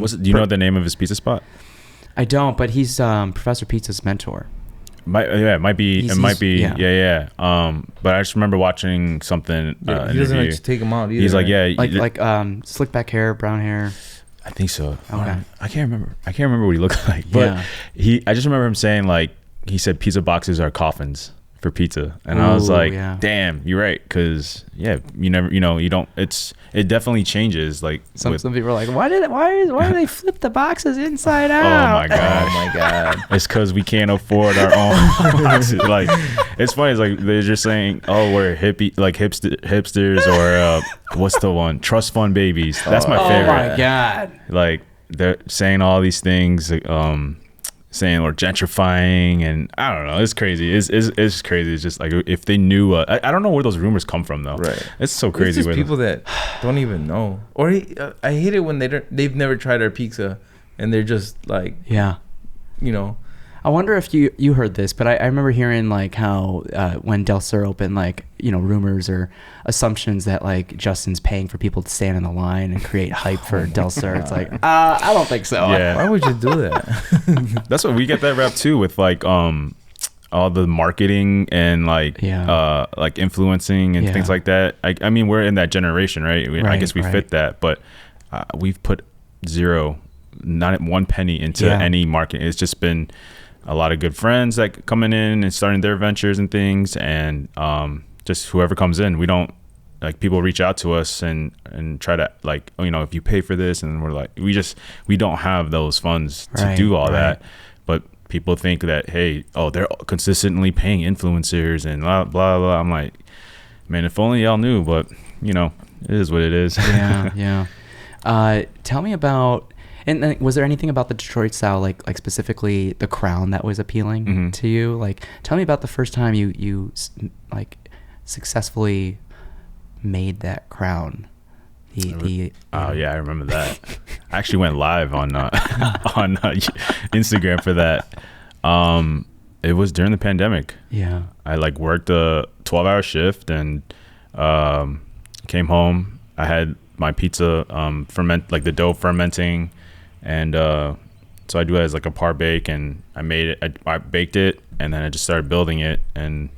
Do you know the name of his pizza spot? I don't, but he's Professor Pizza's mentor. It might be. But I just remember watching something. He doesn't like to take him out either. He's like, like slick back hair, brown hair. I think so. Okay. I can't remember what he looked like, but I just remember him saying, like, he said pizza boxes are coffins for pizza, and I was like, damn, you're right, because it definitely changes. Like some people are like, why do they flip the boxes inside out? Oh my god, it's because we can't afford our own boxes. Like, it's funny, it's like they're just saying, oh, we're hipsters, or what's the one, trust fund babies. That's my favorite. Oh my god, like they're saying all these things, saying we're gentrifying, and I don't know, it's crazy. It's crazy. It's just like, if they knew, I don't know where those rumors come from though. Right. It's so crazy. It's just people that don't even know, or I hate it when they've never tried our pizza and they're just like, I wonder if you heard this, but I remember hearing like how when Del Sur opened, like, rumors or assumptions that like Justin's paying for people to stand in the line and create hype for Del Sur. It's like, I don't think so. Yeah. Why would you do that? That's what we get that rap too, with like all the marketing and like influencing and things like that. I mean, we're in that generation, right? I guess we fit that, but we've put not one penny into any marketing. It's just been a lot of good friends like coming in and starting their ventures and things, and just whoever comes in. We don't, like, people reach out to us and try to, like, if you pay for this, and we're like, we don't have those funds to do all that. But people think that, hey, they're consistently paying influencers and blah blah blah. I'm like, man, if only y'all knew. But it is what it is. Yeah. Tell me about. And was there anything about the Detroit style, like specifically the crown, that was appealing to you? Like, tell me about the first time you like successfully made that crown. I remember that. I actually went live on Instagram for that. It was during the pandemic. Yeah, I like worked a 12-hour shift and came home. I had my pizza the dough fermenting. And so I do it as like a par bake, and I made it. I baked it, and then I just started building it. And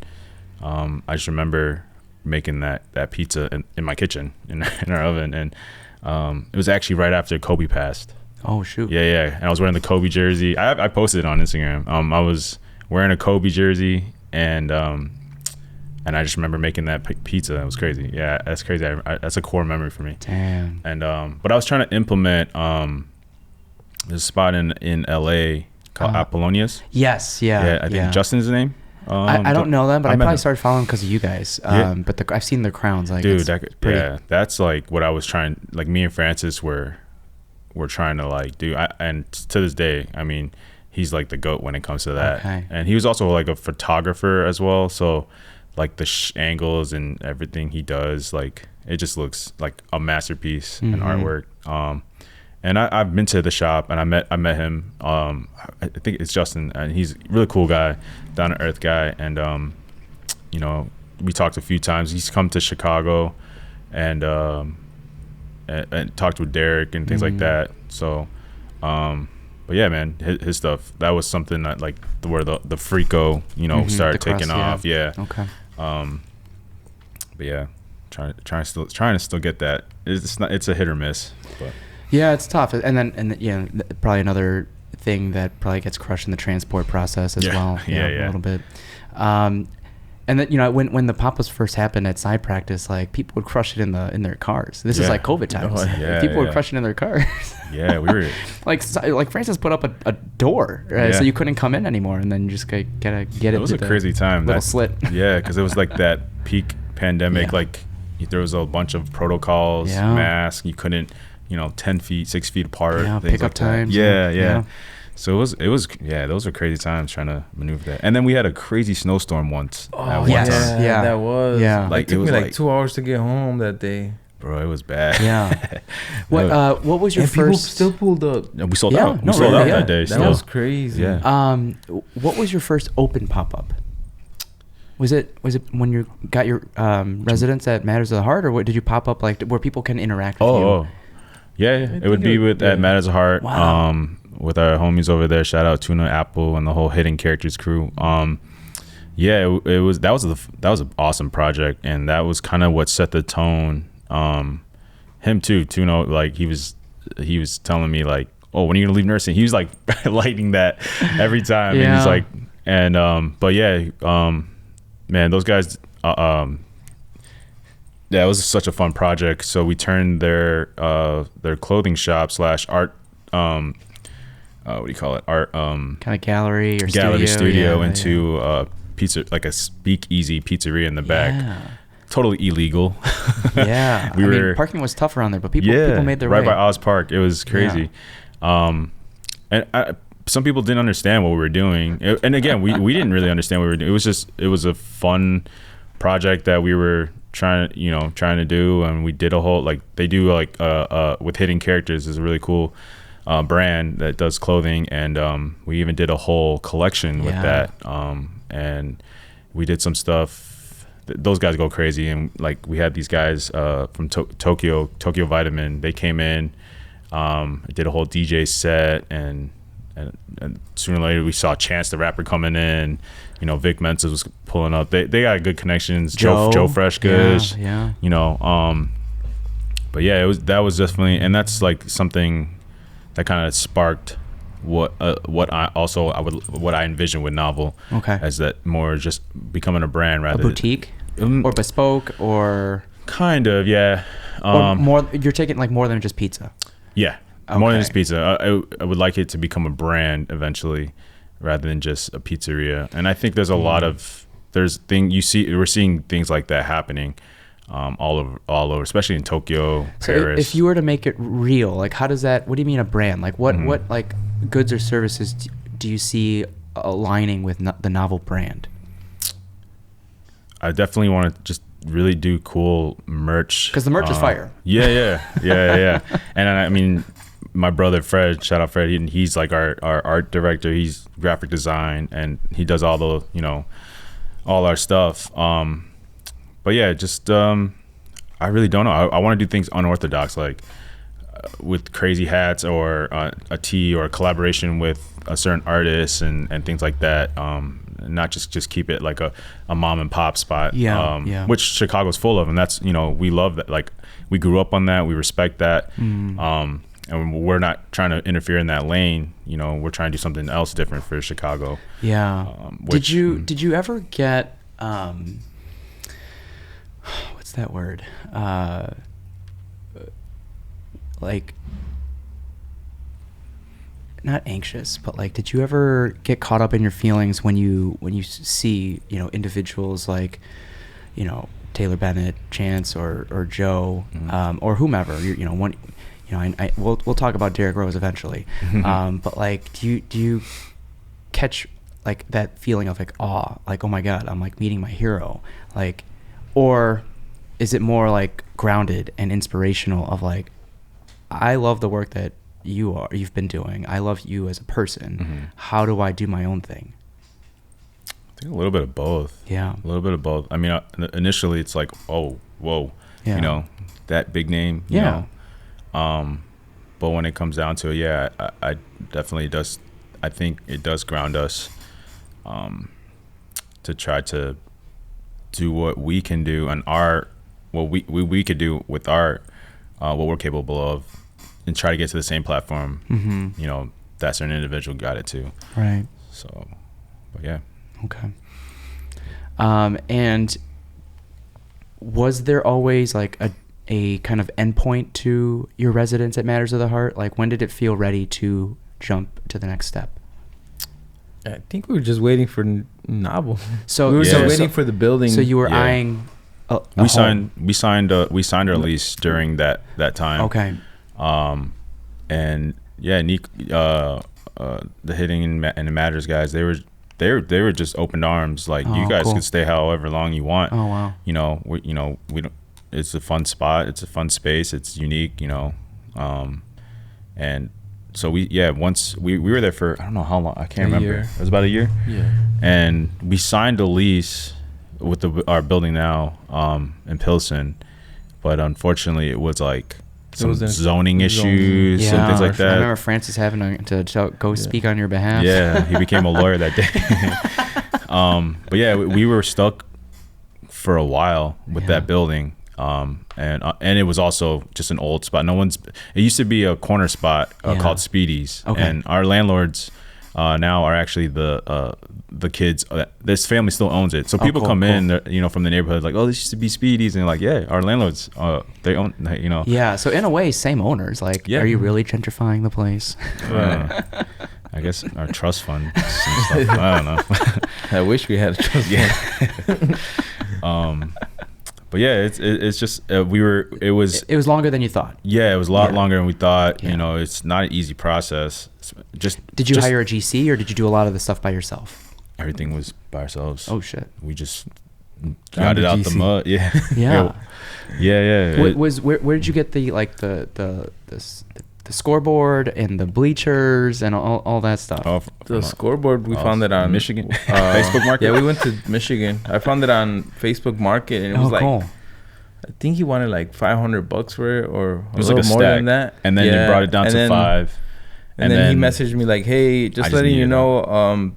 I just remember making that pizza in my kitchen in our oven. And it was actually right after Kobe passed. Oh shoot! Yeah. And I was wearing the Kobe jersey. I posted it on Instagram. I was wearing a Kobe jersey, and I just remember making that pizza. It was crazy. Yeah, that's crazy. That's a core memory for me. Damn. And but I was trying to implement. There's a spot in LA called Apollonia's. Yes, yeah. I think Justin's the name. I don't know them, but I probably started following because of you guys. But I've seen their crowns. Like, dude, that's like what I was trying. Like, me and Francis were trying to like do. And to this day, I mean, he's like the GOAT when it comes to that. Okay. And he was also like a photographer as well. So like the angles and everything he does, like, it just looks like a masterpiece and artwork. And I've been to the shop, and I met him. I think it's Justin, and he's a really cool guy, down to earth guy. And we talked a few times. He's come to Chicago, and talked with Derek and things like that. So, but yeah, man, his stuff, that was something that, like, where the Frico, started taking off. Yeah. Okay. But yeah, trying to still get that. It's a hit or miss, but. Yeah, it's tough, and then probably another thing that probably gets crushed in the transport process as well. A little bit. And then when the pop-ups first happened at Side Practice, like, people would crush it in their cars. This is like COVID times. People would crush it in their cars. Yeah, we were like Francis put up a door, right? So you couldn't come in anymore, and then you just gotta get it. It was a crazy time. Little slit. Yeah, because it was like that peak pandemic. Yeah. Like, there was a bunch of protocols, masks. You couldn't. 10 feet, 6 feet apart. Yeah, pickup like times. Yeah. So it was those were crazy times trying to maneuver that. And then we had a crazy snowstorm once. Oh, yes. Yeah, that was. Yeah. Like, it took me like 2 hours to get home that day. Bro, it was bad. Yeah. What was your first? People still pulled up. We sold out. We sold out that day. That was crazy. Yeah. What was your first open pop-up? Was it when you got your residence at Matters of the Heart, or what did you pop up, like, where people can interact with you? Oh. Yeah, it would be at Matters of Heart. Wow. With our homies over there. Shout out Tuna Apple and the whole Hidden Characters crew. It was an awesome project, and that was kind of what set the tone. Him too, Tuna, like, he was he was telling me like, oh, when are you gonna leave nursing? He was like lighting that every time. And he's like, and but yeah, man, those guys, yeah, it was such a fun project. So we turned their clothing shop / art, what do you call it? Art, kind of gallery studio into pizza, like a speakeasy pizzeria in the back. Yeah. Totally illegal. Yeah. mean, parking was tough around there, but people made their way. Right by Oz Park. It was crazy. Yeah. And some people didn't understand what we were doing. And again, we didn't really understand what we were doing. It was a fun project that we were trying to do. And we did a whole, like, they do like, with Hidden Characters is a really cool brand that does clothing. And we even did a whole collection with that. And we did some stuff. Those guys go crazy, and like we had these guys from Tokyo Vitamin. They came in, did a whole DJ set, and sooner or later we saw Chance the Rapper coming in. Vic Mensa was pulling up. They got good connections. Joe Fresh Goods. Yeah. But yeah, that was definitely, and that's like something that kind of sparked what I envision with Novel. Okay. As that more just becoming a brand rather a boutique or bespoke or kind of, yeah. Or more, you're taking like more than just pizza. Yeah. Okay. More than just pizza. I would like it to become a brand eventually rather than just a pizzeria. And I think there's a lot of we're seeing things like that happening all over, especially in Tokyo, Paris. So if you were to make it real, like what do you mean a brand? Like what like goods or services do you see aligning with the Novel brand? I definitely want to just really do cool merch. Because the merch is fire. Yeah. And I mean, my brother Fred, shout out Fred, he's like our art director. He's graphic design, and he does all the, all our stuff. But yeah, just I really don't know. I want to do things unorthodox, like with crazy hats or a tee or a collaboration with a certain artist and things like that. Not just keep it like a mom and pop spot. Which Chicago's full of, and that's we love that. Like we grew up on that. We respect that. And we're not trying to interfere in that lane. We're trying to do something else different for Chicago. Yeah. Did you ever get what's that word? Like, not anxious, but like, did you ever get caught up in your feelings when you see individuals like Taylor Bennett, Chance, or Joe, or whomever? We'll talk about Derrick Rose eventually, but like, do you catch like that feeling of like awe, like, oh my God, I'm like meeting my hero, like, or is it more like grounded and inspirational of like, I love the work that you've been doing. I love you as a person. How do I do my own thing? I think a little bit of both. Yeah. A little bit of both. I mean, initially it's like, oh, whoa, that big name, you know. But when it comes down to it, yeah, I definitely does. I think it does ground us to try to do what we can do and what we could do with art, what we're capable of, and try to get to the same platform, that certain individual got it to. Right. So, but yeah. Okay. And was there always like a kind of endpoint to your residence at Matters of the Heart? Like, when did it feel ready to jump to the next step? I think we were just waiting for Novel. So we were just waiting for the building. So you were eyeing. We signed our lease during that time. Okay. And yeah, Nick, the Hitting and the Matters guys, they were just open arms. Like, you guys could stay however long you want. Oh wow. We don't. It's a fun spot. It's a fun space. It's unique. And so once we were there for, I don't know how long, I can't remember. It was about a year. Yeah. And we signed a lease with our building now in PIlsen, but unfortunately it was like some zoning issues and things like that. I remember Francis having to go speak on your behalf. Yeah, he became a lawyer that day. But yeah, we were stuck for a while with that building. And it was also just an old spot. It used to be a corner spot called Speedy's, and our landlords now are actually the kids. This family still owns it, so people come in, from the neighborhood, like, oh, this used to be Speedy's, and they're like, yeah, our landlords, they own, Yeah, so in a way, same owners. Like, are you really gentrifying the place? I guess our trust fund and stuff. I don't know. I wish we had a trust fund. But yeah, it's just it was longer than you thought. Yeah, it was a lot longer than we thought. Yeah. It's not an easy process. Did you hire a GC, or did you do a lot of the stuff by yourself? Everything was by ourselves. Oh shit. We just got it out the mud. Yeah. Yeah. Yeah. Where did you get the scoreboard and the bleachers and all that stuff? The scoreboard, we found it on Michigan. Facebook Market. Yeah, we went to Michigan. I found it on Facebook Market, and it was cool. I think he wanted like $500 for it, or it was like a more stack. Than that. And then he brought it down to $5. And then he messaged me like, "Hey, just letting you know,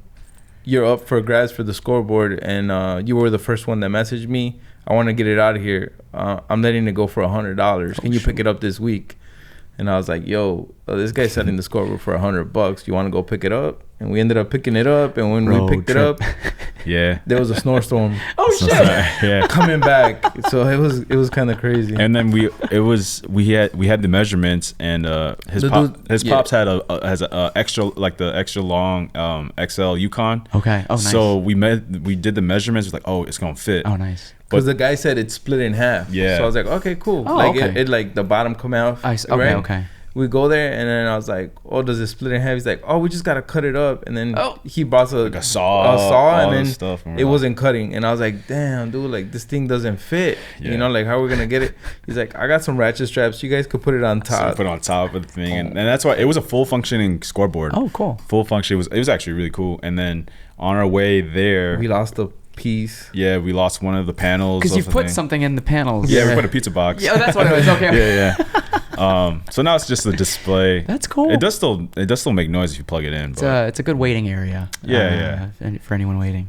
you're up for grabs for the scoreboard, and you were the first one that messaged me. I want to get it out of here. I'm letting it go for $100. Can you pick it up this week?" And I was like, "Yo, this guy's selling the scoreboard for $100. You want to go pick it up?" And we ended up picking it up. And when we picked it up, there was a snowstorm. Oh shit! Yeah, coming back. So it was kind of crazy. And then we had the measurements, and his pops had has a extra, like the extra long XL Yukon. Okay. Oh, nice. So we did the measurements. It was like, oh, it's gonna fit. Oh, nice. Because the guy said it's split in half. Yeah. So I was like, okay, cool. Oh, like okay. it like the bottom come out. Okay. We go there, and then I was like, oh, does it split in half? He's like, oh, we just gotta cut it up. And then he bought a saw, and then stuff, it wasn't cutting. And I was like, damn, dude, like this thing doesn't fit. Yeah. Like, how are we gonna get it? He's like, I got some ratchet straps. You guys could put it on top. So we put it on top of the thing, and that's why it was a full functioning scoreboard. Oh, cool. Full function. It was actually really cool. And then on our way there, we lost a piece. Yeah, we lost one of the panels. Because you put something in the panels. Yeah, we put a pizza box. Yeah, that's what it was. Okay. Yeah. So now it's just a display. That's cool. It does still make noise if you plug it in. It's a good waiting area. Yeah. For anyone waiting.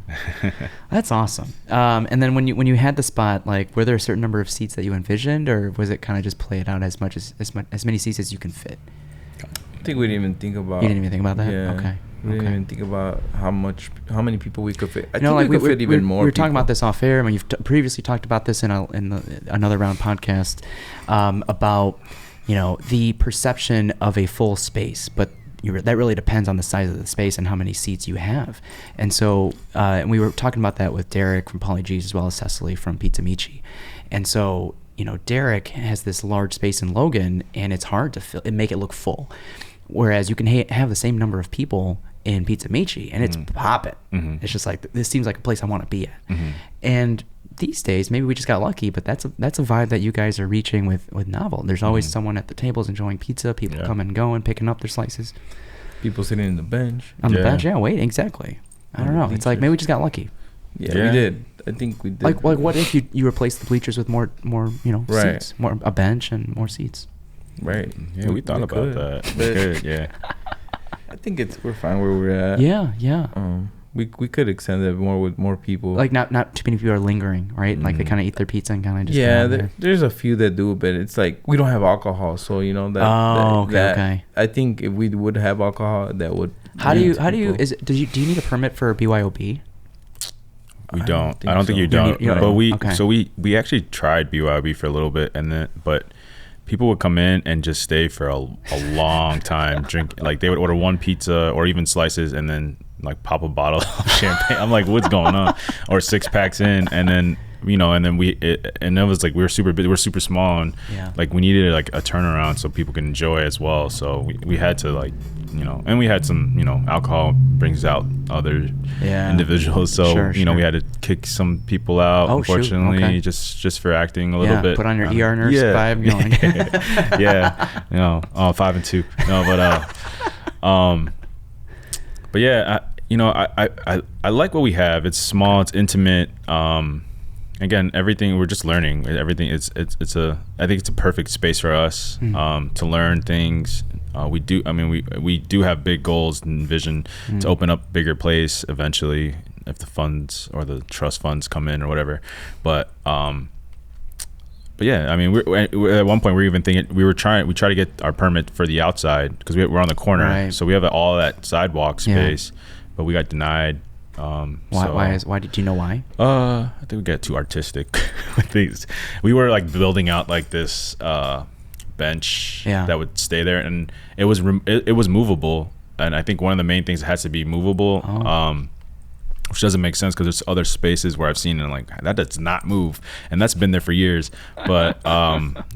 That's awesome. And then when you had the spot, like, were there a certain number of seats that you envisioned, or was it kind of just play it out as many seats as you can fit? I think we didn't even think about. You didn't even think about that? Yeah. Okay. We didn't even think about how many people we could fit. I think like we could fit even more. We were talking about this off air. I mean, you've previously talked about this in another round podcast about the perception of a full space, but that really depends on the size of the space and how many seats you have. And so, and we were talking about that with Derek from Poly G's as well as Cecily from Pizza Michi. And so, Derek has this large space in Logan, and it's hard to fill and make it look full. Whereas you can have the same number of people in Pizza Michi, and it's popping. Mm-hmm. It's just like, this seems like a place I want to be at. Mm-hmm. And these days, maybe we just got lucky, but that's a vibe that you guys are reaching with Novel. There's always someone at the tables enjoying pizza, people coming and going, picking up their slices. People sitting in the bench. On the bench, waiting, exactly. I don't know. It's like, maybe we just got lucky. Yeah, we did. I think we did. Like what if you replace the bleachers with more seats, a bench and more seats? Right. Yeah, we thought about that. We could, yeah. I think we're fine where we're at. Yeah. We could extend it more with more people. Like not too many people are lingering, right? Like they kind of eat their pizza and kind of just there's a few that do, but it's like we don't have alcohol, so that. Okay. I think if we would have alcohol, that would. Do you need a permit for BYOB? We don't. I don't think you don't. But we actually tried BYOB for a little bit, but people would come in and just stay for a long time, drink. Like they would order one pizza or even slices, and then like pop a bottle of champagne. I'm like, what's going on? Or 6 packs in, and then and it was like we were super big, we're super small, and like we needed like a turnaround so people can enjoy as well. So we had to like and we had some alcohol brings out other individuals. So we had to kick some people out, unfortunately, just for acting a little bit. Put on your ER nurse vibe going. 5 and 2. No, but yeah, I like what we have. It's small, it's intimate. Again, everything, we're just learning. Everything I think it's a perfect space for us to learn things. We do have big goals and vision to open up bigger place eventually if the funds or the trust funds come in or whatever. But but yeah, I mean, at one point we were even thinking we tried to get our permit for the outside because we're on the corner, Right. so we have all that sidewalk space, but we got denied. Why did you know why? I think we got too artistic with these. We were like building out like this bench that would stay there, and it was movable, and I think one of the main things has to be movable. Which doesn't make sense because there's other spaces where I've seen it and like that does not move, and that's been there for years. But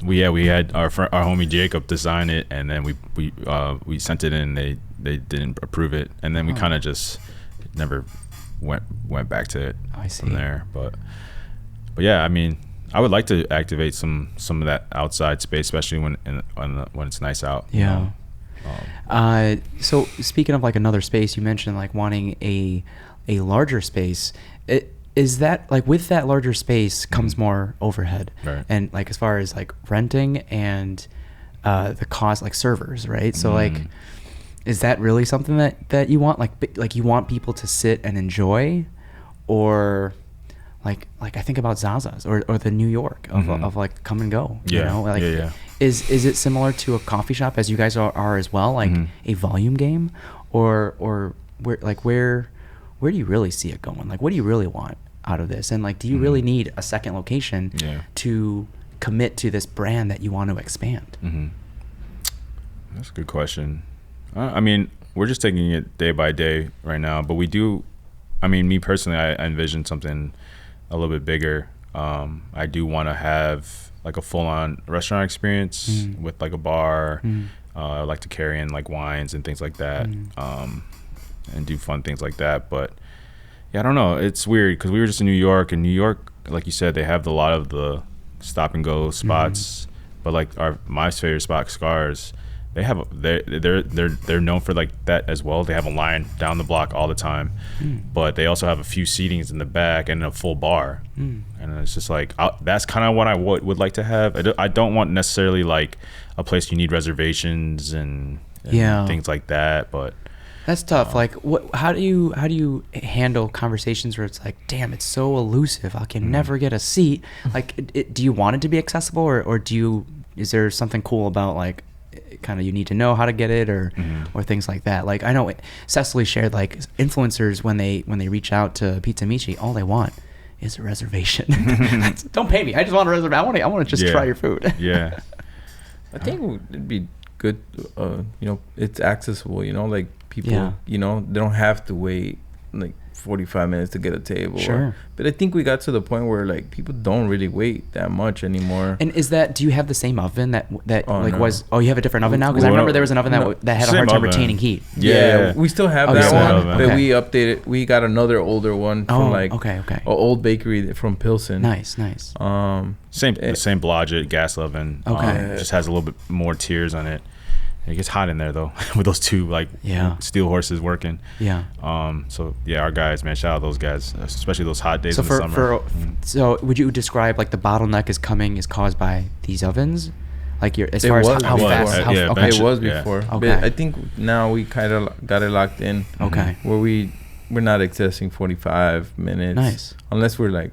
we had our homie Jacob design it, and then we sent it in. They didn't approve it, and then we kind of just never went back to it from there. But yeah, I mean, I would like to activate some of that outside space, especially when it's nice out. Yeah. So speaking of like another space, you mentioned like wanting a larger space. Is that like with that larger space comes more overhead, right? And like as far as like renting and the cost, like servers, right? So like, is that really something that you want? Like you want people to sit and enjoy, or like I think about Zaza's or the New York of like come and go. Yeah. You know, like is it similar to a coffee shop as you guys are as well, like a volume game, or where do you really see it going? Like, what do you really want out of this? And like, do you really need a second location to commit to this brand that you want to expand? That's a good question. I mean, we're just taking it day by day right now, but we do. I mean, me personally, I envision something a little bit bigger. I do want to have like a full-on restaurant experience with like a bar. I like to carry in like wines and things like that. And do fun things like that. But yeah, I don't know, it's weird because we were just in New York, and New York, like you said, they have a lot of the stop and go spots, but like my favorite spot, Scars, they're known for like that as well. They have a line down the block all the time, but they also have a few seatings in the back and a full bar, and it's just like that's kind of what I would like to have. I don't want necessarily like a place you need reservations and things like that, but that's tough. Like, how do you handle conversations where it's like, damn, it's so elusive, I can never get a seat? Like, do you want it to be accessible, or is there something cool about like, kind of you need to know how to get it, or things like that? Like, I know Cecily shared like influencers when they reach out to Pizza Michi, all they want is a reservation. Don't pay me. I just want a reservation. I want to just try your food. Yeah. I think it'd be good. It's accessible. Like. People, they don't have to wait like 45 minutes to get a table. Sure. But I think we got to the point where like people don't really wait that much anymore. And do you have the same oven that no. you have a different oven now? Because I remember there was an oven that had a hard time retaining heat. Yeah, we still have that one, but okay. we updated. We got another older one from an old bakery from PIlsen. Nice. Same Blodgett gas oven. Okay. Just has a little bit more tiers on it. It gets hot in there though with those two steel horses working. Yeah. So yeah, our guys, man, shout out those guys, especially those hot days in the summer. So would you describe like the bottleneck is caused by these ovens? Like as far as how fast? It was before. Okay. But I think now we kind of got it locked in. Okay. Where we're not accessing 45 minutes. Nice. Unless we're like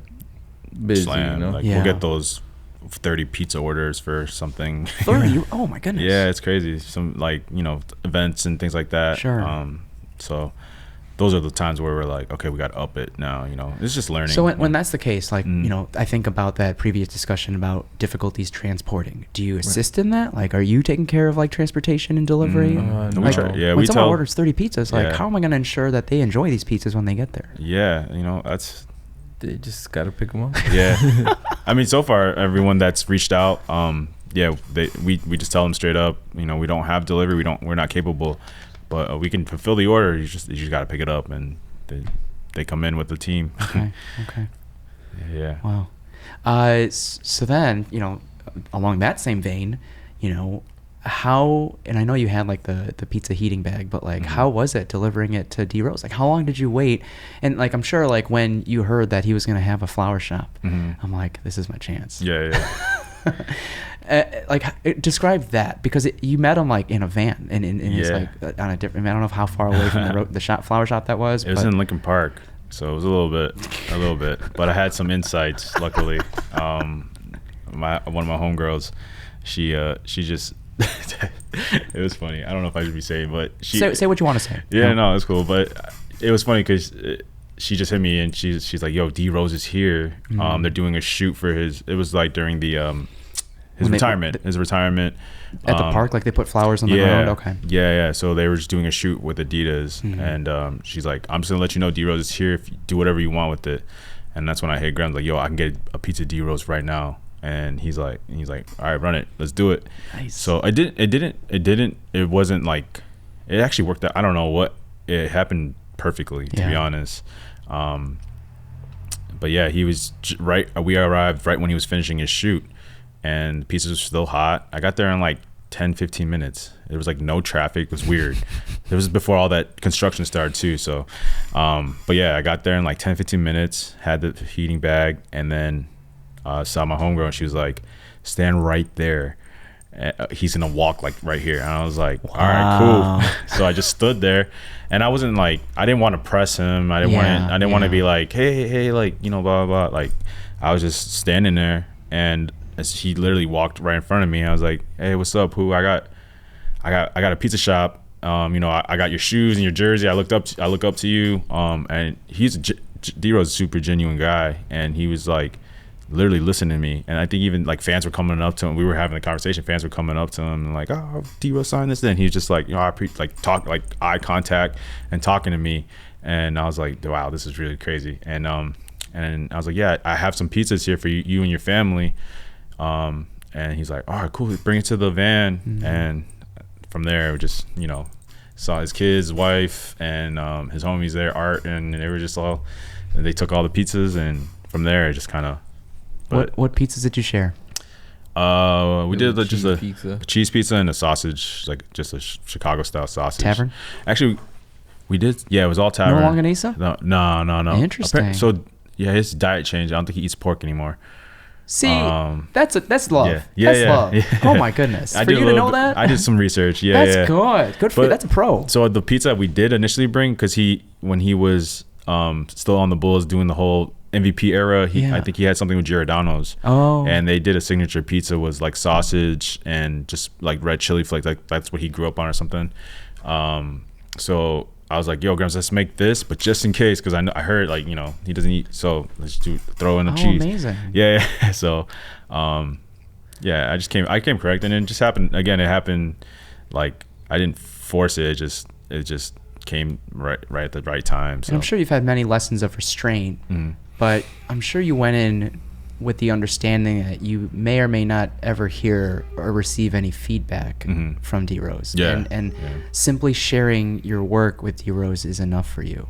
busy, Slam. We'll get those 30 pizza orders for something. 30? Oh my goodness. Yeah, it's crazy. Some events and things like that. Sure. So those are the times where we're like, okay, we got to up it now. It's just learning. So when that's the case, like I think about that previous discussion about difficulties transporting. Do you assist in that? Like, are you taking care of like transportation and delivery? No. When someone orders 30 pizzas, like how am I going to ensure that they enjoy these pizzas when they get there? Yeah, they just gotta pick them up. Yeah. I mean, so far everyone that's reached out, we just tell them straight up, we don't have delivery, we're not capable, but we can fulfill the order. You just gotta pick it up, and they come in with the team. Okay. Yeah. Wow. So then, along that same vein, how, and I know you had like the pizza heating bag, but like how was it delivering it to D Rose? Like how long did you wait? And like I'm sure like when you heard that he was gonna have a flower shop, I'm like, this is my chance. Yeah. Describe that, because you met him like in a van and it's like on a different. I don't know how far away from the flower shop that was. It was in Lincoln Park, so it was a little bit. But I had some insights, luckily. one of my homegirls, she just it was funny. I don't know if I should be saying, but she say what you want to say. Yeah, no, it's cool. But it was funny because she just hit me and she's like, "Yo, D Rose is here. They're doing a shoot for his." It was like during the his retirement. At the park, like they put flowers on the ground. Okay. Yeah. So they were just doing a shoot with Adidas, and she's like, "I'm just gonna let you know D Rose is here. If you do whatever you want with it." And that's when I hit Graham, like, "Yo, I can get a pizza D Rose right now." And he's like, "All right, run it. Let's do it." Nice. So it wasn't like, it actually worked out. I don't know what, it happened perfectly, to be honest. But yeah, he was we arrived right when he was finishing his shoot, and the pizzas were still hot. I got there in like 10-15 minutes. It was like no traffic. It was weird. It was before all that construction started too. So but yeah, I got there in like 10-15 minutes, had the heating bag, and then saw my homegirl, and she was like, "Stand right there. He's gonna walk like right here." And I was like, "All right, cool." So I just stood there, and I wasn't like, I didn't want to press him. I didn't want to be like, hey, like, blah blah blah. Like, I was just standing there, and as he literally walked right in front of me, I was like, "Hey, what's up? Who? I got a pizza shop. I got your shoes and your jersey. I look up to you." And he's D-Ro's a super genuine guy, and he was like literally listening to me. And I think even like fans were coming up to him. We were having a conversation. Fans were coming up to him and like, "Oh, D-Ro signed this." Then he was just like, talk like eye contact and talking to me. And I was like, "Wow, this is really crazy." And I was like, "Yeah, I have some pizzas here for you and your family." And he's like, "All right, cool. Bring it to the van." And from there, we just, saw his kids, wife, and his homies there, Art, and they were just they took all the pizzas, and from there, it just kind of. What pizzas did you share? We did just a pizza. cheese pizza and a sausage, like just a Chicago style sausage. Tavern? Actually, we did. Yeah, it was all tavern. No longanisa? No. Interesting. So yeah, his diet changed. I don't think he eats pork anymore. See, that's love. Yeah, that's love. Yeah. Oh my goodness! For you to know that, I did some research. Yeah, that's good. Good for you. That's a pro. So the pizza we did initially bring, because when he was still on the Bulls doing the whole MVP era, I think he had something with Giordano's. Oh, and they did a signature pizza, was like sausage and just like red chili flakes. Like that's what he grew up on or something. So I was like, "Yo, Grams, let's make this, but just in case, because I heard like he doesn't eat, so let's throw in the cheese." Amazing. Yeah. So, yeah, I came correct, and it just happened again. It happened like I didn't force it. It just came right at the right time. So and I'm sure you've had many lessons of restraint, but I'm sure you went in with the understanding that you may or may not ever hear or receive any feedback from D Rose. And simply sharing your work with D Rose is enough for you.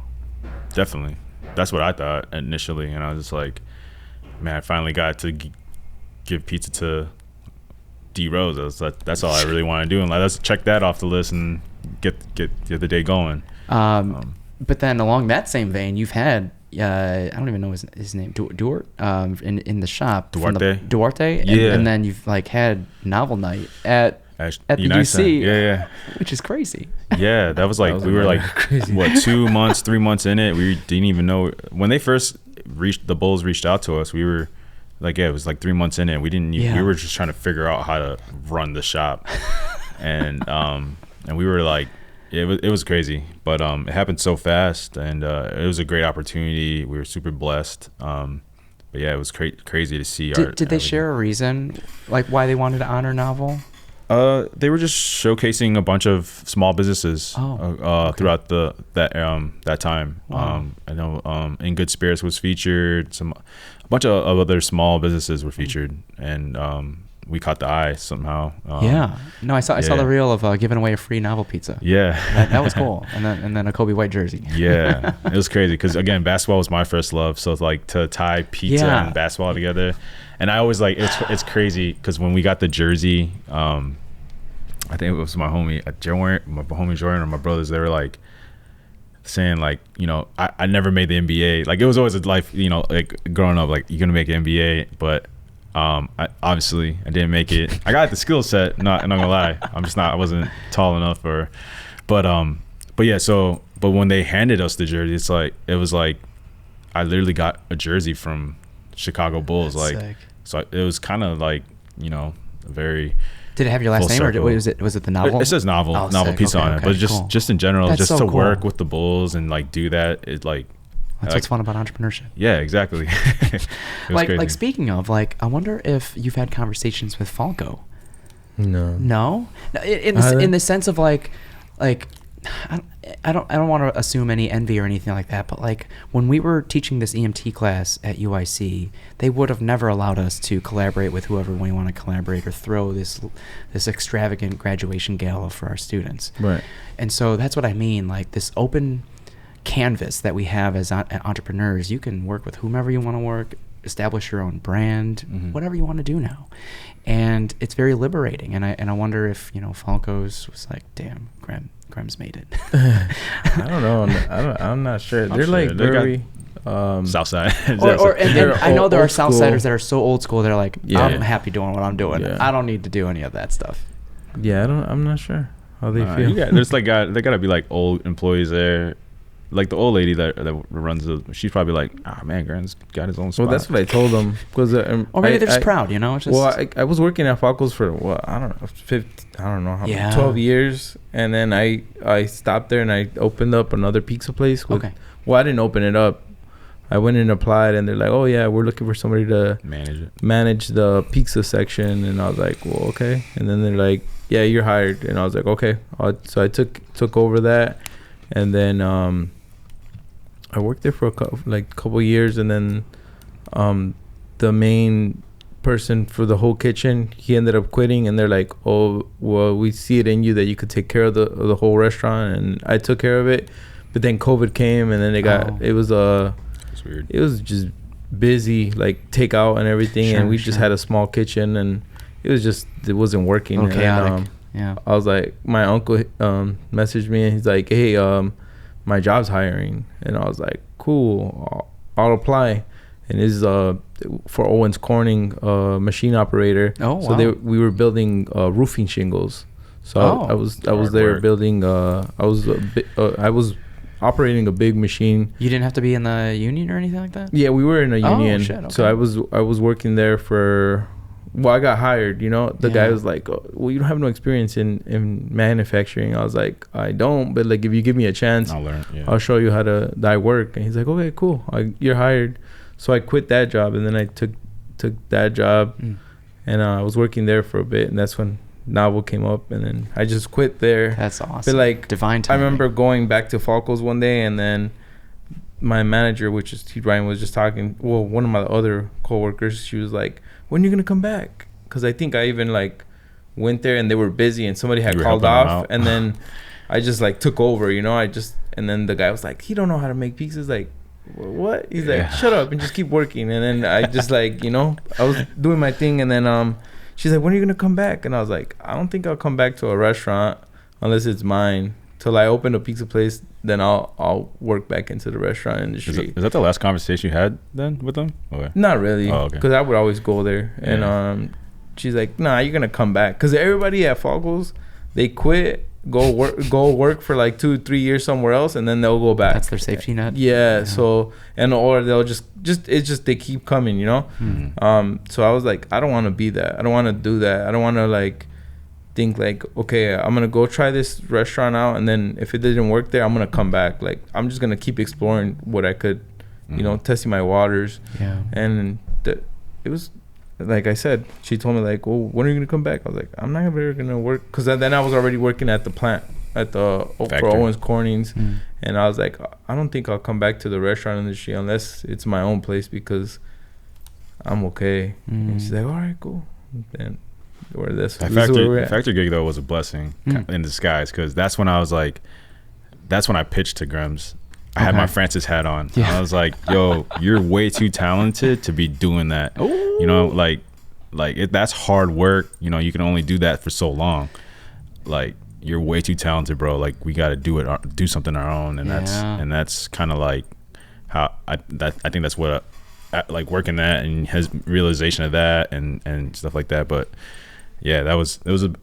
Definitely. That's what I thought initially. And I was just like, man, I finally got to give pizza to D Rose. That's all I really want to do. And let's check that off the list and get the day going. But then along that same vein, you've had I don't even know his name, Duarte, in the shop. Duarte. Yeah. And then you've like had novel night at the UC. Yeah. Which is crazy. Yeah, that was like we were like crazy. What, 2 months, 3 months in it. We didn't even know when they first the Bulls reached out to us. We were like, it was like 3 months in it. We didn't. We were just trying to figure out how to run the shop, and we were like. It was crazy, but it happened so fast, and it was a great opportunity. We were super blessed. But yeah, it was crazy to see. Did they share a reason, like why they wanted to honor Novel? They were just showcasing a bunch of small businesses throughout that time. Wow. I know In Good Spirits was featured. A bunch of other small businesses were featured, and we caught the eye somehow. I saw the reel of giving away a free Novel pizza. Yeah, that was cool. And then a Kobe White jersey. Yeah, it was crazy because again, basketball was my first love. So it's like to tie pizza and basketball together, and I always like it's crazy because when we got the jersey, I think it was my homie Jordan or my brothers. They were like saying like, I never made the NBA. Like it was always a life, like growing up, like you're gonna make an NBA, but I didn't make it. I got the skill set, not gonna lie. I wasn't tall enough but when they handed us the jersey, it was like I literally got a jersey from Chicago Bulls. That's like sick. So it was kind of like, you know, a very. Did it have your last Full name, or circle. was it the novel? It says novel sick. pizza on it, but cool. just in general, That's just so to cool. work with the bulls and like do that, it like. That's what's fun about entrepreneurship. Yeah, exactly. It was Like crazy. speaking of, like, I wonder if you've had conversations with Falco. No. In the sense of like I don't want to assume any envy or anything like that, but like when we were teaching this EMT class at UIC, they would have never allowed us to collaborate with whoever we want to collaborate or throw this extravagant graduation gala for our students. Right. And so that's what I mean, like this open canvas that we have as entrepreneurs. You can work with whomever you want to work, establish your own brand, whatever you want to do now. And it's very liberating. And I wonder if, you know, Falco's was like, damn, Grem's made it. I don't know. I'm not sure. They're sure. like They got- very Southside. and They're I know there are old school. Southsiders that are so old school. They're like, Yeah. I'm happy doing what I'm doing. Yeah. I don't need to do any of that stuff. Yeah, I'm not sure how they feel. There's like they gotta be like old employees there. Like the old lady that runs she's probably like, man, Grant's got his own spot. Well, that's what I told them. Because Or maybe they're just proud, you know? It's just, well, I was working at Falco's for I don't know, Yeah. 12 years, and then I stopped there and I opened up another pizza place. Okay. Well, I didn't open it up. I went and applied, and they're like, "Oh yeah, we're looking for somebody to manage the pizza section." And I was like, "Well, okay." And then they're like, "Yeah, you're hired." And I was like, "Okay." So I took over that, and then I worked there for a couple years, and then the main person for the whole kitchen, he ended up quitting, and they're like, "Oh, well, we see it in you that you could take care of the whole restaurant," and I took care of it. But then COVID came, and then it was weird. It was just busy, like takeout and everything, and we just had a small kitchen, and it wasn't working. Okay, And, yeah. I was like, my uncle messaged me, and he's like, "Hey, my job's hiring," and I was like, "Cool, I'll apply." And this is for Owens Corning, machine operator. Oh, so wow. we were building roofing shingles. So I was there work. building. I was operating a big machine. You didn't have to be in the union or anything like that? Yeah, we were in a union. Shit, okay. So I was working there for. Well, I got hired. You know, the guy was like, "Oh, well, you don't have no experience in manufacturing." I was like, "I don't, but like if you give me a chance, I'll learn. Yeah. I'll show you how to I work." And he's like, "Okay, cool. You're hired." So I quit that job, and then I took that job, and I was working there for a bit, and that's when Novel came up, and then I just quit there. That's awesome. But like divine I timing. remember going back to Falco's one day, and then my manager, which is Ryan, was just talking. Well, one of my other coworkers, she was like, "When are you gonna come back?" Because I think I even like went there and they were busy, and somebody had You were called helping them off, out. and then I just like took over, you know. And then the guy was like, "He don't know how to make pizzas." Like, what? He's like, "Shut up and just keep working." And then I just like, you know, I was doing my thing, and then she's like, "When are you gonna come back?" And I was like, "I don't think I'll come back to a restaurant unless it's mine. Till I open a pizza place, then I'll work back into the restaurant industry." Is that the last conversation you had then with them? Okay. Not really, Oh, okay. because I would always go there, and she's like, "Nah, you're gonna come back," because everybody at Falco's, they quit, go work for like 2-3 years somewhere else, and then they'll go back. That's their safety net. Yeah. So or they'll just it's just they keep coming, you know. So I was like, I don't want to be that. I don't want to do that. I don't want to like think like, okay, I'm gonna go try this restaurant out, and then if it didn't work there, I'm gonna come back. Like I'm just gonna keep exploring what I could, you know, testing my waters. Yeah. And it was like I said, she told me like, "Well, when are you gonna come back?" I was like, "I'm not ever gonna work," because then I was already working at the plant at the for Owens Corning's, and I was like, I don't think I'll come back to the restaurant industry unless it's my own place, because I'm okay. And she's like, "All right, cool." And Factory gig though was a blessing in disguise, because that's when I was like, that's when I pitched to Grems. I had my Francis hat on. Yeah. I was like, "Yo, you're way too talented to be doing that." Ooh. You know, that's hard work. You know, you can only do that for so long. Like, you're way too talented, bro. Like, we got to do something our own, and that's kind of like how I think that's what like working that and his realization of that and stuff like that. But yeah, it was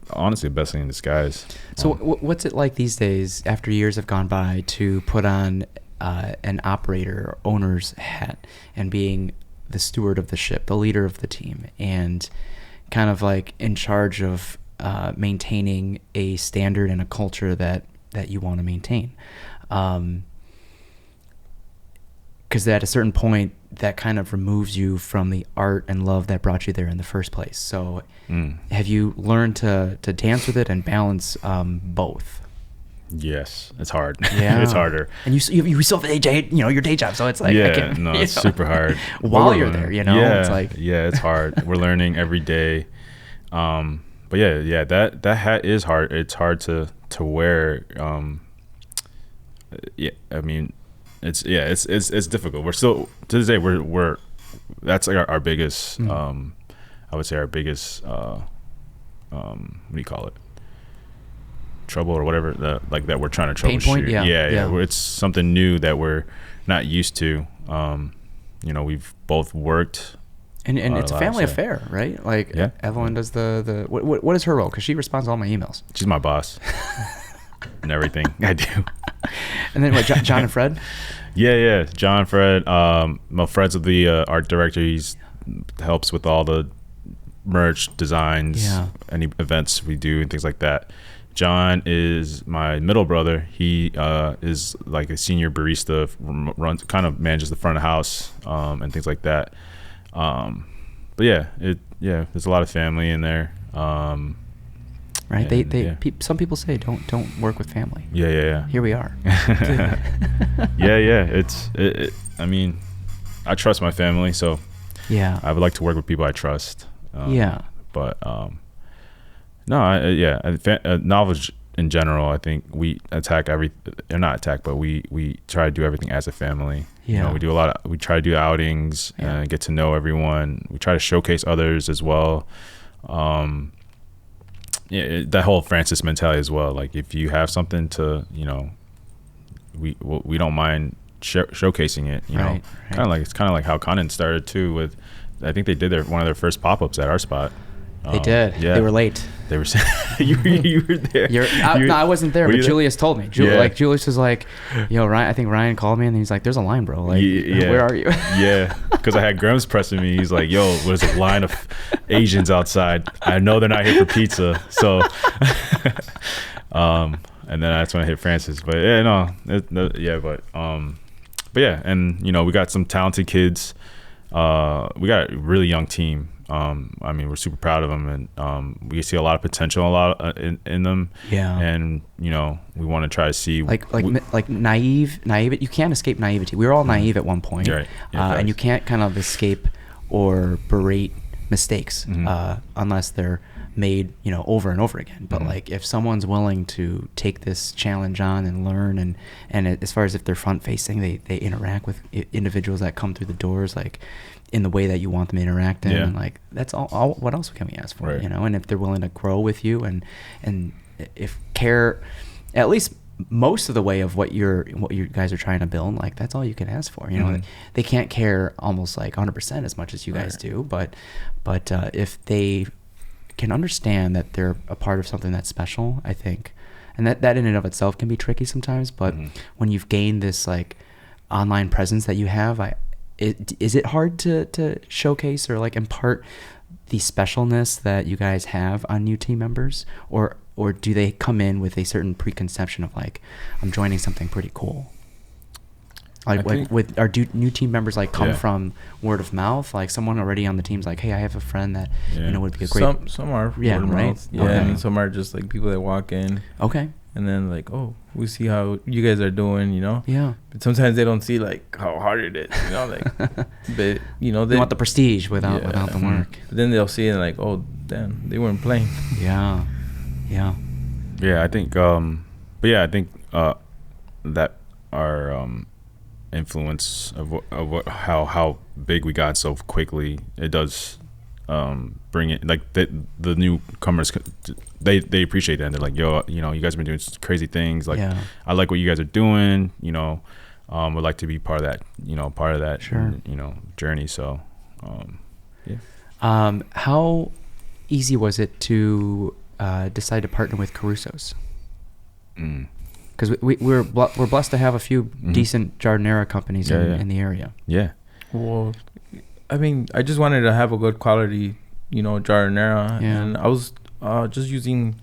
honestly the best thing in disguise. So what's it like these days, after years have gone by, to put on an operator or owner's hat and being the steward of the ship, the leader of the team, and kind of like in charge of maintaining a standard and a culture that you want to maintain. Because at a certain point, that kind of removes you from the art and love that brought you there in the first place. So have you learned to dance with it and balance both? Yes, it's hard. Yeah. It's harder. And you still have your day job, so it's like, it's super hard. While you're there, it's like, it's hard. We're learning every day. But that hat is hard. It's hard to wear. I mean, it's difficult. We're still, to this day, we're that's like our biggest, I would say our biggest, what do you call it? Trouble or whatever that we're trying to troubleshoot. Pain point? Yeah. It's something new that we're not used to. We've both worked, and it's a family affair, right? Like Evelyn does the what is her role? Because she responds to all my emails. She's my boss and everything I do. And then what? John and Fred? Yeah. John, Fred. Fred's the art director. He's helps with all the merch designs, any events we do and things like that. John is my middle brother. He is like a senior barista, manages the front of house and things like that. But there's a lot of family in there. Right? Some people say don't work with family. Yeah. Here we are. I mean, I trust my family, so I would like to work with people I trust. But knowledge in general, I think we we try to do everything as a family. We try to do outings and get to know everyone. We try to showcase others as well. That whole Francis mentality as well. Like if you have something to, we don't mind showcasing it. Kind of like it's kind of like how Conan started too. With I think they did one of their first pop-ups at our spot. They did. Yeah. They were late. They were. you were there. I wasn't there, but Julius told me. Julius was like, "Yo, Ryan." I think Ryan called me and he's like, "There's a line, bro. Like, where are you?" Because I had Grems pressing me. He's like, "Yo, there's a line of Asians outside. I know they're not here for pizza." So, and then that's when I hit Francis. But and we got some talented kids. We got a really young team. We're super proud of them, and we see a lot of potential in them. And we want to try to see like naive. You can't escape naivety. We were all naive at one point, right? And you can't kind of escape or berate mistakes unless they're made over and over again. But like if someone's willing to take this challenge on and learn, and as far as if they're front facing, they interact with individuals that come through the doors like in the way that you want them to interact in, and like that's all what else can we ask for? Right. And if they're willing to grow with you and if care at least most of the way of what you guys are trying to build, like that's all you can ask for. They can't care almost like 100% as much as you guys do, but if they can understand that they're a part of something that's special, I think, and that in and of itself can be tricky sometimes, but when you've gained this like online presence that you have, is it hard to showcase or like impart the specialness that you guys have on new team members, or do they come in with a certain preconception of like, I'm joining something pretty cool? With our new team members like come from word of mouth, like someone already on the team's like, hey, I have a friend that would be a great. Some are word of right mouth. And some are just like people that walk in. Okay. And then like, oh, we see how you guys are doing, But sometimes they don't see like how hard it is, like. But they want the prestige without the work. But then they'll see it like, oh, damn, they weren't playing. Yeah. I think. That our influence of how big we got so quickly, it does bring it like the newcomers. They appreciate that, and they're like, yo, you guys have been doing crazy things, like I like what you guys are doing, would like to be part of that sure. Journey. So how easy was it to decide to partner with Caruso's? Because we're blessed to have a few decent Jardinera companies in the area. Yeah. Well, I mean, I just wanted to have a good quality, jardinera, Yeah. and I was just using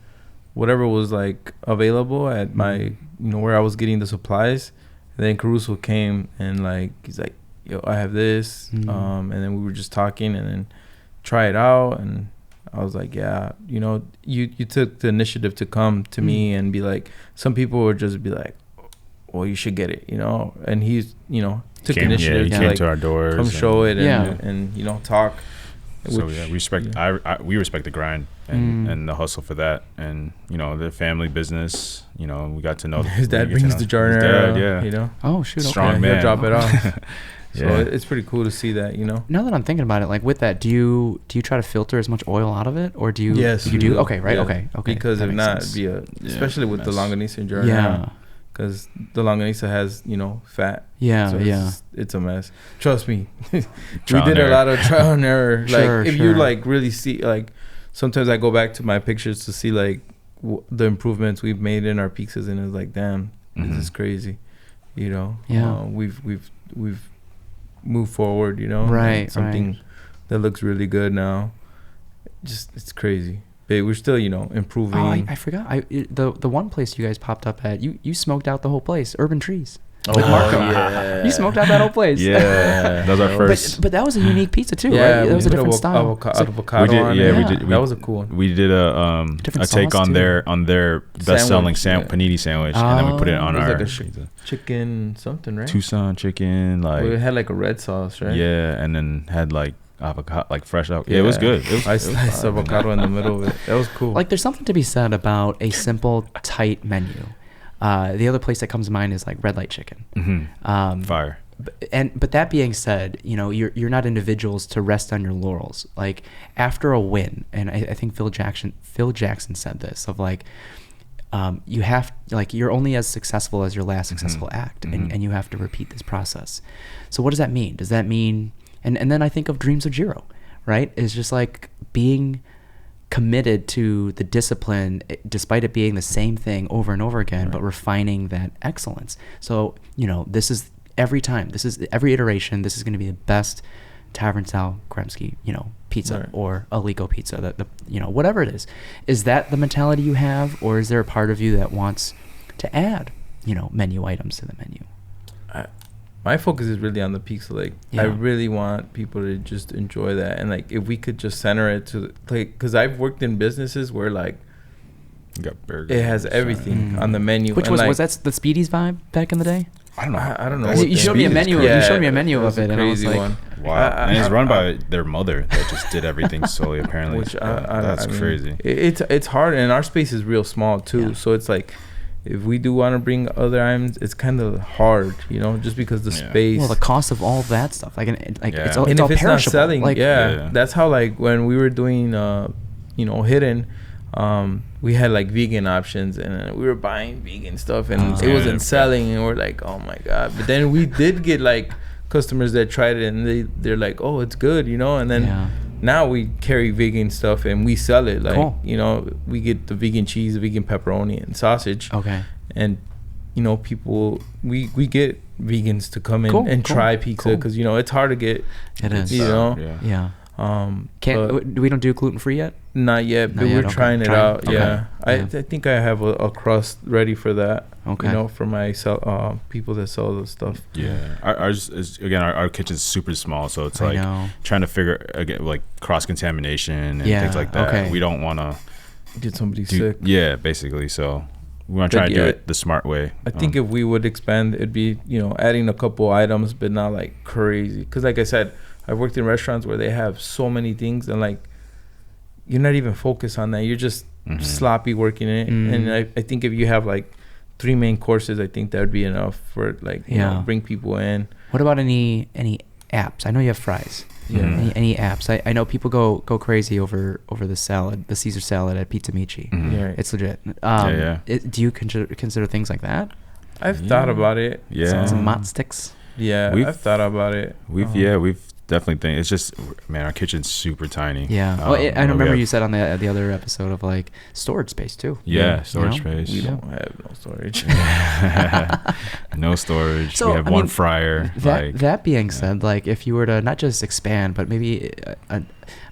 whatever was like available at my, where I was getting the supplies. And then Caruso came and like he's like, "Yo, I have this," and then we were just talking, and then try it out, and I was like, "Yeah, you took the initiative to come to me and be like." Some people would just be like, "Well, you should get it," and he's took initiative to came like to our doors, come show it, Yeah. and talk. So yeah, we respect. We respect the grind and the hustle for that, and the family business. We got to know His dad we get to brings know the jardinera. his dad, Oh shoot! Strong okay. man. He'll drop it off. So Yeah. it's pretty cool to see that. Now that I'm thinking about it, like with that, do you try to filter as much oil out of it, or do you? Yes, you we do. do. Okay, right. Yeah. Okay. Because that if makes not, sense. it'd be especially with the mess. longanisa and jardinera. Yeah. Because the longanisa has fat. Yeah. So Yeah. it's a mess. Trust me. We Trial did and a error. lot of trial and error. Sure, Like if sure. you like really see, like sometimes I go back to my pictures to see like the improvements we've made in our pizzas, and it's like, damn, this is crazy. Yeah. We've moved forward. Right, Something that looks really good now. Just it's crazy. But we're still improving. Oh, I forgot. The one place you guys popped up at, you smoked out the whole place. Urban Trees. Oh, With Marco. yeah. You smoked out that whole place. Yeah, that was our first. But that was a unique pizza too, Yeah, right? That was a we put different style. It's like- avocado We did- on yeah, it. we Yeah. did. That was a cool one. We did a Different take sauce, on too. their best-selling Sandwich, yeah. panini sandwich, and then we put it on It was our like a pizza. chicken something, right? Tucson chicken, like Well, it had like a red sauce, right? yeah, and then had like avocado, like fresh out. Yeah, it was good. It was, I it was sliced fire, man. avocado in the middle of it. That was cool. Like there's something to be said about a simple, tight menu. The other place that comes to mind is like Red Light Chicken. Fire. But that being said, you're not individuals to rest on your laurels. Like after a win, and I think Phil Jackson said this of like, you have like you're only as successful as your last successful act, and you have to repeat this process. So what does that mean? Does that mean and then I think of Dreams of Jiro, right? It's just like being committed to the discipline despite it being the same thing over and over again, but refining that excellence. So this is every time, this is every iteration, this is going to be the best tavern style Gremski pizza or a Lico pizza, the whatever it is that the mentality you have, or is there a part of you that wants to add menu items to the menu? My focus is really on the pizza. Like I really want people to just enjoy that, and like if we could just center it to like, because I've worked in businesses where like You got burgers. it has everything on the menu. Which and was that the Speedies vibe back in the day? I don't know. I don't know. That's- what You the- showed me a menu. Yeah, You showed me a menu it was of it, a and I was crazy like, one. Wow. And it's run by their mother that just did everything solely, apparently. Which That's I mean, crazy. It's hard, and our space is real small too. Yeah. So it's like, if we do want to bring other items, it's kind of hard, just because the space. well, the cost of all that stuff, like it's all, and it's all if it's not perishable. selling, like, Yeah. that's how like when we were doing, hidden, we had like vegan options, and we were buying vegan stuff, and it Yeah. wasn't selling, and we're like, oh my god. But then we did get like customers that tried it, and they're like, oh, it's good, and then now we carry vegan stuff and we sell it. Like, Cool. we get the vegan cheese, the vegan pepperoni, and sausage. Okay. And people, we get vegans to come in Cool, and cool, try pizza, cool. because it's hard to get. It is. Yeah. Can't we don't do gluten free yet? Not yet, but Not yet, we're okay. trying it Trying. out. Okay. Yeah, Yeah. I think I have a crust ready for that. Okay. For my people that sell the stuff. Yeah. Ours is, again, our kitchen's super small, so it's I like know. trying to figure again, like cross contamination and Yeah, things like that. okay. We don't want to Get somebody do, sick. yeah, basically. So we want to try But to do yeah, it the smart way. I think if we would expand, it'd be adding a couple items, but not like crazy. Because like I said, I've worked in restaurants where they have so many things, and like you're not even focused on that. You're just sloppy working it. And I think if you have like 3 main courses, I think that would be enough for like bring people in. What about any apps? I know you have fries. Yeah. Any apps? I know people go crazy over the salad, the Caesar salad at Pizza Michi. Yeah. It's legit. Yeah. Do you consider things like that? I've thought about it. Yeah. Some mott sticks. Yeah, We've- I've thought about it. We've definitely think it's just, man, our kitchen's super tiny. Yeah. I remember you said on the other episode of like storage space too. Yeah, storage space. We don't have no storage. No storage. So, we have one fryer. That being said, like if you were to not just expand, but maybe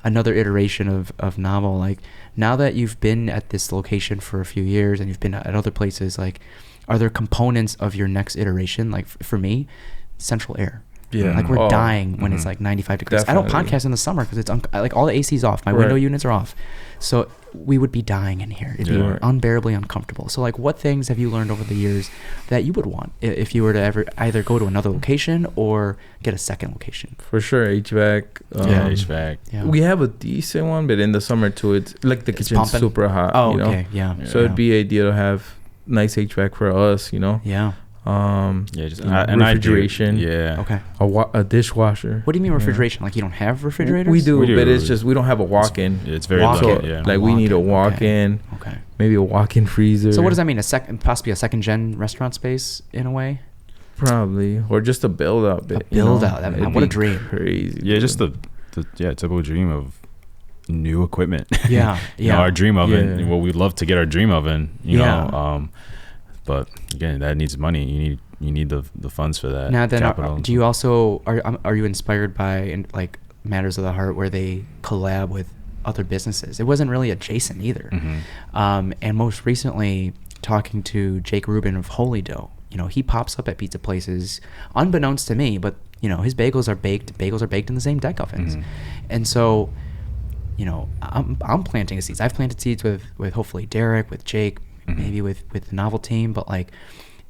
another iteration of novel, like now that you've been at this location for a few years and you've been at other places, like are there components of your next iteration? Like for me, central air. Yeah. Like we're dying when it's like 95 degrees. Definitely. I don't podcast in the summer because it's like all the AC's off. My window units are off. So we would be dying in here. It'd be unbearably uncomfortable. So like what things have you learned over the years that you would want if you were to ever either go to another location or get a second location? For sure, HVAC. HVAC. Yeah. We have a decent one, but in the summer too, it's like the kitchen's super hot. Oh, you know? okay. Yeah. So it'd be ideal to have nice HVAC for us, you know? Yeah. Just refrigeration. Okay. A dishwasher. What do you mean refrigeration? Like you don't have refrigerators? We do, but it's just we don't have a walk-in. It's very Walk-in. low. Yeah. Like we need a walk-in. Okay. Maybe a walk-in freezer. So what does that mean? Possibly a second gen restaurant space in a way? Probably, or just a build out bit. What a dream. Crazy. Yeah, just the typical dream of new equipment. Yeah. You know, our dream oven. Well, we'd love to get our dream oven. You know. But again, that needs money. You need the funds for that. Now then, capital. do you also are you inspired by like Matters of the Heart where they collab with other businesses? It wasn't really adjacent either. Mm-hmm. And most recently, talking to Jake Rubin of Holy Dough, you know, he pops up at pizza places unbeknownst to me, but you know his bagels are baked in the same deck ovens, and so you know I'm planting seeds. I've planted seeds with hopefully Derek, with Jake. Maybe with the novel team, but like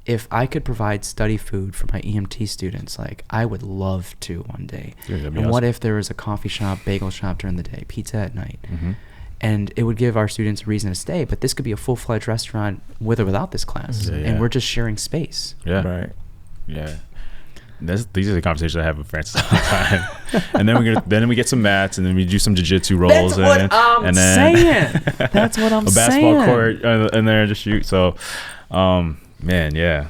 if I could provide study food for my EMT students, like I would love to one day. And awesome. What if there was a coffee shop, bagel shop during the day, pizza at night, and it would give our students a reason to stay. But this could be a full-fledged restaurant with or without this class, and we're just sharing space. Yeah, right. Yeah. These are the conversations I have with Francis all the time. And then we get some mats, and then we do some jiu-jitsu rolls. That's what I'm saying. That's what I'm saying. A basketball court in there to shoot. So, man, yeah.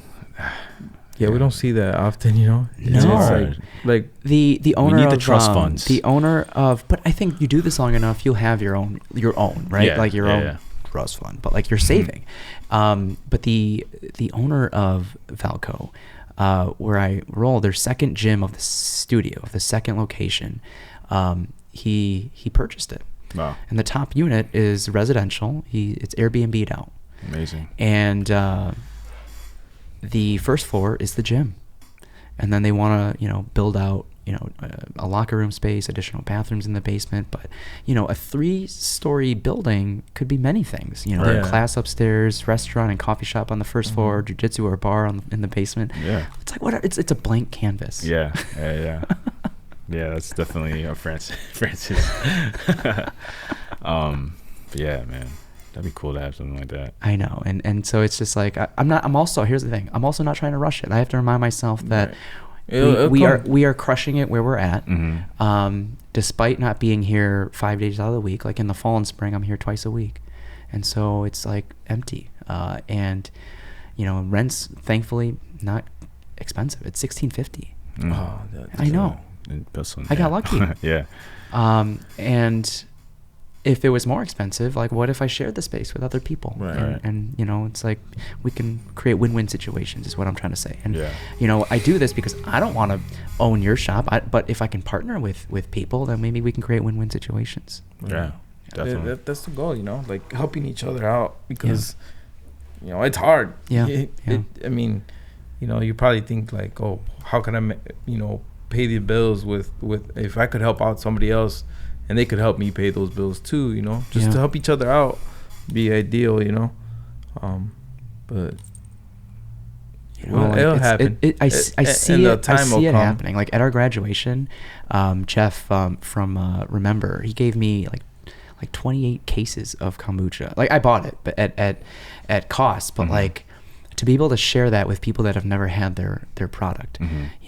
Yeah, we don't see that often, you know. No, like the owner we need of the trust funds. The owner of, but I think you do this long enough, you'll have your own, right? Yeah, like your own trust fund, but like you're saving. But the owner of Valco, where I roll, their second gym of the studio, the second location, he purchased it. Wow. And the top unit is residential. It's Airbnb'd out. Amazing. And the first floor is the gym. And then they want to, build out, a locker room space, additional bathrooms in the basement. But, a 3-story building could be many things. A class upstairs, restaurant and coffee shop on the first floor, jiu-jitsu or bar in the basement. Yeah. It's like, it's a blank canvas. Yeah. Yeah. Yeah, that's definitely a Francis. Yeah, man. That'd be cool to have something like that. I know. And so it's just like, here's the thing. I'm also not trying to rush it. I have to remind myself that we are crushing it where we're at. Despite not being here 5 days out of the week, like in the fall and spring, I'm here twice a week. And so it's like empty. And rent's thankfully not expensive. It's $1,650. Oh, I know. In PIlsen, I got lucky. Yeah. And if it was more expensive, like what if I shared the space with other people? Right. And it's like we can create win-win situations is what I'm trying to say. And I do this because I don't want to own your shop, but if I can partner with people, then maybe we can create win-win situations. Yeah, definitely. That's the goal, like helping each other out because it's hard. Yeah. I mean, you probably think like, oh, how can I pay the bills with if I could help out somebody else and they could help me pay those bills too, just to help each other out be ideal, but it'll happen. I see it happening. Like at our graduation, Jeff from Remember, he gave me like 28 cases of kombucha. Like I bought it, but at cost, but like to be able to share that with people that have never had their product,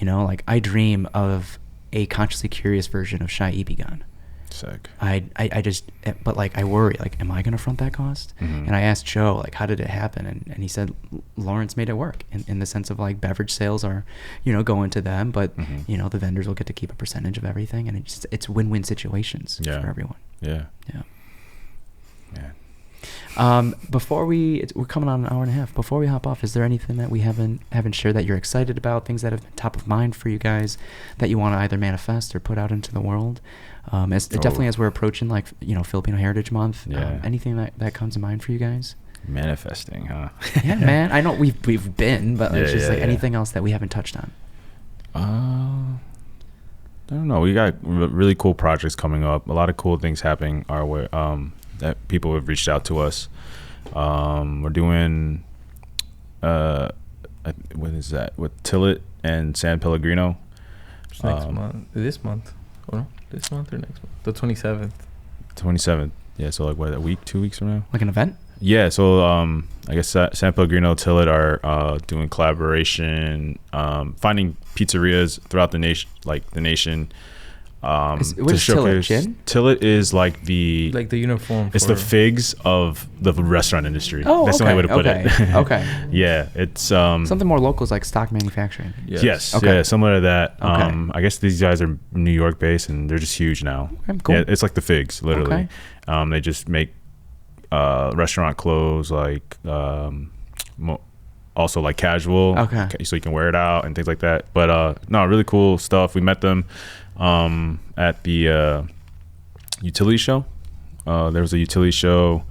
like I dream of a consciously curious version of Shai Ibigan. Sick. I just, but like I worry, like, am I going to front that cost? Mhm. And I asked Joe, like, how did it happen? And he said Lawrence made it work in the sense of like beverage sales are, going to them, but Mhm. the vendors will get to keep a percentage of everything, and it's win-win situations for everyone. Yeah. Yeah. We're coming on an hour and a half. Before we hop off, is there anything that we haven't shared that you're excited about? Things that have been top of mind for you guys that you want to either manifest or put out into the world? Definitely as we're approaching like Filipino Heritage Month. Yeah. Anything that comes to mind for you guys? Manifesting, huh? Yeah, man. I know we've been, but it's just anything else that we haven't touched on. I don't know. We got really cool projects coming up. A lot of cool things happening our way. That people have reached out to us. We're doing what is that with Tillet and San Pellegrino. It's next month. This month. Oh no, this month or next month? The 27th. 27th. Yeah, so like what, a week, 2 weeks from now? Like an event? Yeah, so I guess San Pellegrino, Tillet are doing collaboration, finding pizzerias throughout the nation, What is Tillet? Gin? Tillet is like the uniform. It's the figs of the restaurant industry. Oh, that's the only way to put it. Okay. Yeah, it's something more local is like stock manufacturing. Yes. Okay. Yeah, similar to that. Okay. I guess these guys are New York based and they're just huge now. Okay, cool. Yeah, it's like the figs, literally. Okay. They just make restaurant clothes, like also like casual. Okay. So you can wear it out and things like that. But no, really cool stuff. We met them at the utility show. There was a utility show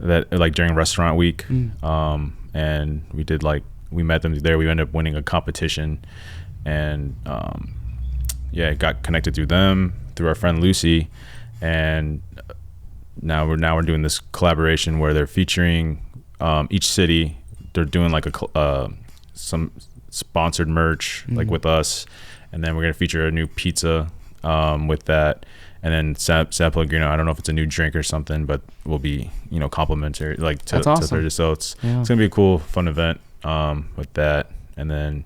that like during restaurant week, and we met them there. We ended up winning a competition, and got connected through them, through our friend Lucy, and now we're doing this collaboration where they're featuring each city. They're doing like some sponsored merch like with us, and then we're gonna feature a new pizza with that, and then San Pellegrino. I don't know if it's a new drink or something, but will be complimentary like to awesome. Thursday. So it's gonna be a cool, fun event with that, and then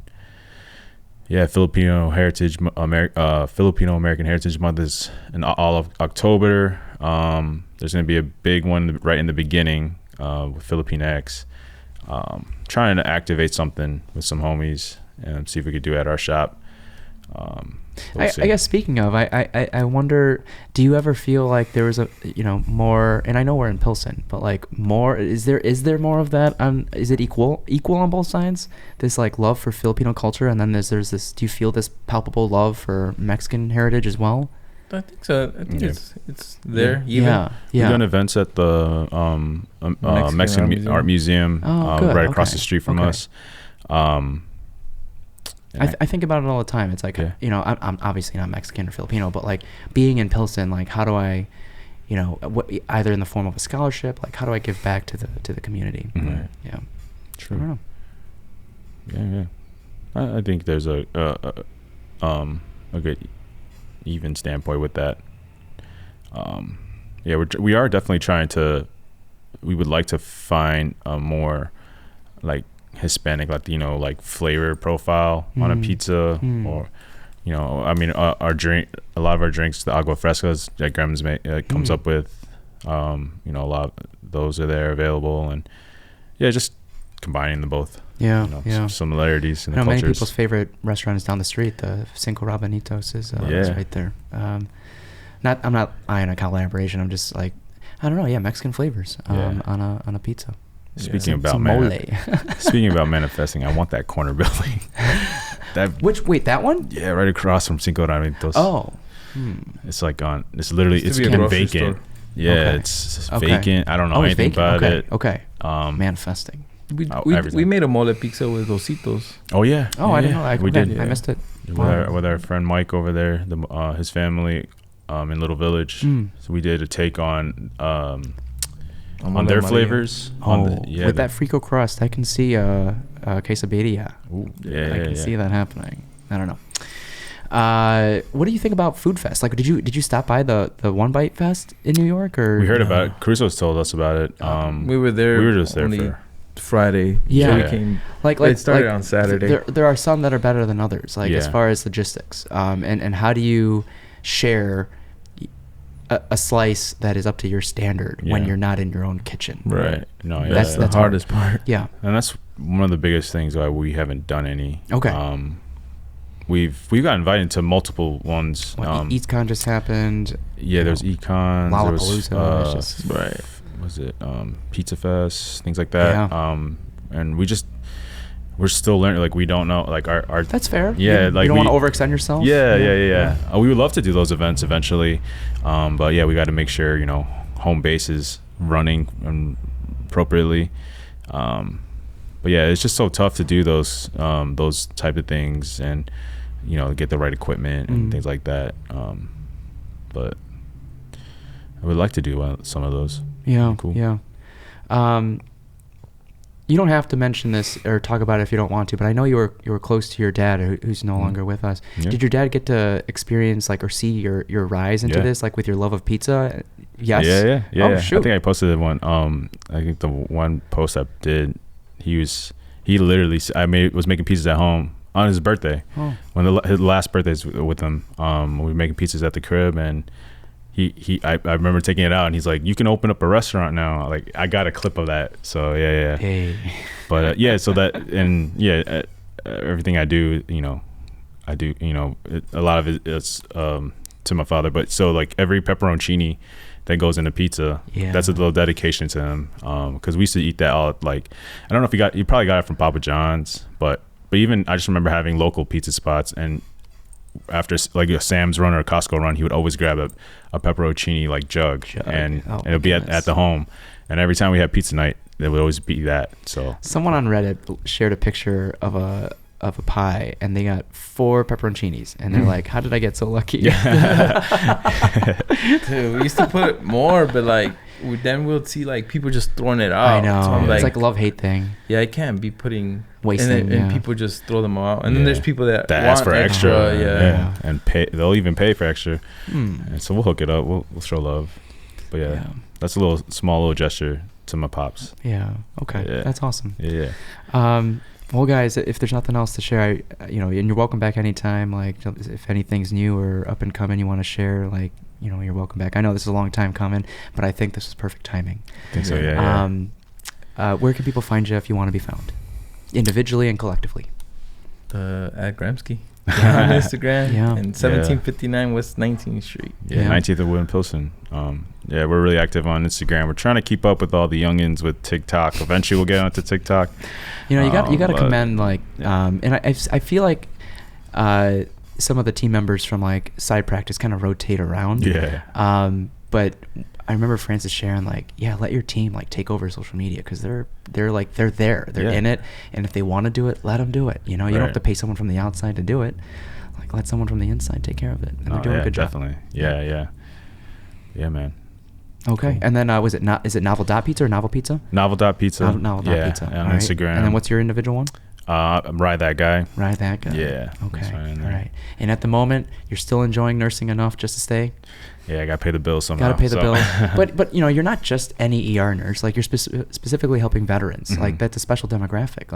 Filipino American Heritage Month is in all of October. There's gonna be a big one right in the beginning with Filipinx. Trying to activate something with some homies and see if we could do it at our shop. I guess speaking of, I wonder, do you ever feel like there was a more, and I know we're in PIlsen, but like more, is there more of that? Is it equal on both sides? This like love for Filipino culture, and then there's this. Do you feel this palpable love for Mexican heritage as well? I think so. I think it's there. We've done events at the Mexican Art Museum, right across the street from us. I think about it all the time. It's like I'm obviously not Mexican or Filipino, but like being in PIlsen, like how do I, either in the form of a scholarship, like how do I give back to the community? Mm-hmm. Right. Yeah. True. I don't know. Yeah. I think there's a good even standpoint with that. We are definitely trying to. We would like to find a more like Hispanic, Latino like flavor profile on a pizza, or I mean our drink. A lot of our drinks, the agua frescas that Gremski comes up with, a lot of those are there available, and just combining them both. Some similarities in the cultures. Many people's favorite restaurant is down the street. The Cinco Rabanitos is right there. I'm not eyeing a collaboration. I'm just like, I don't know. Yeah, Mexican flavors on a pizza. Speaking about manifesting, I want that corner building. That one? Yeah, right across from Cinco Rabanitos. Oh, it's like it's literally it's vacant. Store. Yeah, okay. It's vacant. I don't know anything about it. Okay. Manifesting. We made a mole pizza with ositos. Oh yeah. Oh, I didn't know. We did. I missed it. With our friend Mike over there, his family in Little Village. So we did a take on their flavors. With that frico crust, I can see quesadilla. I can see that happening. I don't know. What do you think about Food Fest? Like, did you stop by the One Bite Fest in New York, or we heard about it? Crusoe's told us about it. We were there. We were just there for Friday. Yeah. So we came. Like it started on Saturday. There are some that are better than others. Like as far as logistics, and how do you share a slice that is up to your standard when Yeah. you're not in your own kitchen. Right. No, yeah. That's the That's hardest part. Yeah. And that's one of the biggest things why we haven't done any. Okay. We've got invited to multiple ones. EatCon just happened. Yeah, there's Econs. Lollapalooza. It's just Right. Was it Pizza Fest, things like that. Yeah. And we're still learning. Like we don't know. Like our That's fair. Yeah, you like don't want we- to overextend yourself. Yeah. We would love to do those events eventually, but yeah, we got to make sure home base is running appropriately. But yeah, it's just so tough to do those type of things and get the right equipment and things like that. But I would like to do some of those. Yeah. Cool. Yeah. You don't have to mention this or talk about it if you don't want to, but I know you were close to your dad, who's no longer with us. Yeah. Did your dad get to experience or see your rise into this, with your love of pizza? Yes. Yeah. Oh, shoot. I think I posted one. I think the one post I did, he literally was making pizzas at home on his birthday. Oh. When his last birthday's with him, we were making pizzas at the crib, and I remember taking it out, and he's like, "You can open up a restaurant now." Like, I got a clip of that. So yeah. Hey. But so that, and yeah, everything I do, I do, a lot of it is to my father. But so like every pepperoncini that goes into pizza, that's a little dedication to him. Because we used to eat that all, like, I don't know if you probably got it from Papa John's, but even I just remember having local pizza spots, and after like a Sam's run or a Costco run, he would always grab a pepperoncini like jug. And it would be at the home. And every time we had pizza night, it would always be that. So someone on Reddit shared a picture of a pie, and they got 4 pepperoncinis, and they're like, "How did I get so lucky?" Dude, we used to put more, but then we'll see people just throwing it out. I know. So I'm it's like a love-hate thing. Yeah, I can't be putting Wasting, and people just throw them out. And then there's people that ask for extra. Yeah. And pay. They'll even pay for extra. And so we'll hook it up. We'll show love. But yeah, that's a small little gesture to my pops. Yeah. Okay. Yeah. That's awesome. Yeah. Well, guys, if there's nothing else to share, and you're welcome back anytime. Like, if anything's new or up and coming you want to share, you're welcome back. I know this is a long time coming, but I think this is perfect timing. I think so. Yeah. Where can people find you if you want to be found, individually and collectively? At Gremski on Instagram. Yeah. And 1759 West 19th Street. Yeah. 19th of Wood and PIlsen. Yeah, we're really active on Instagram. We're trying to keep up with all the youngins with TikTok. Eventually, we'll get onto TikTok. You got to commend and I feel like some of the team members from side practice kind of rotate around. Yeah. But I remember Francis sharing let your team take over social media, because they're there, they're in it, and if they want to do it, let them do it. You don't have to pay someone from the outside to do it. Let someone from the inside take care of it, and they're doing a good job. Definitely. Yeah, man. Okay. Cool. And then is it Novel.Pizza or Novel Pizza? Novel.Pizza. Novel.Pizza. On Instagram. And then what's your individual one? Ride That Guy. Ride That Guy. Yeah. Okay. All right. And at the moment, you're still enjoying nursing enough just to stay? Yeah, I gotta pay the bill somehow. Gotta pay the bill. But you're not just any ER nurse. You're specifically helping veterans. Mm-hmm. That's a special demographic.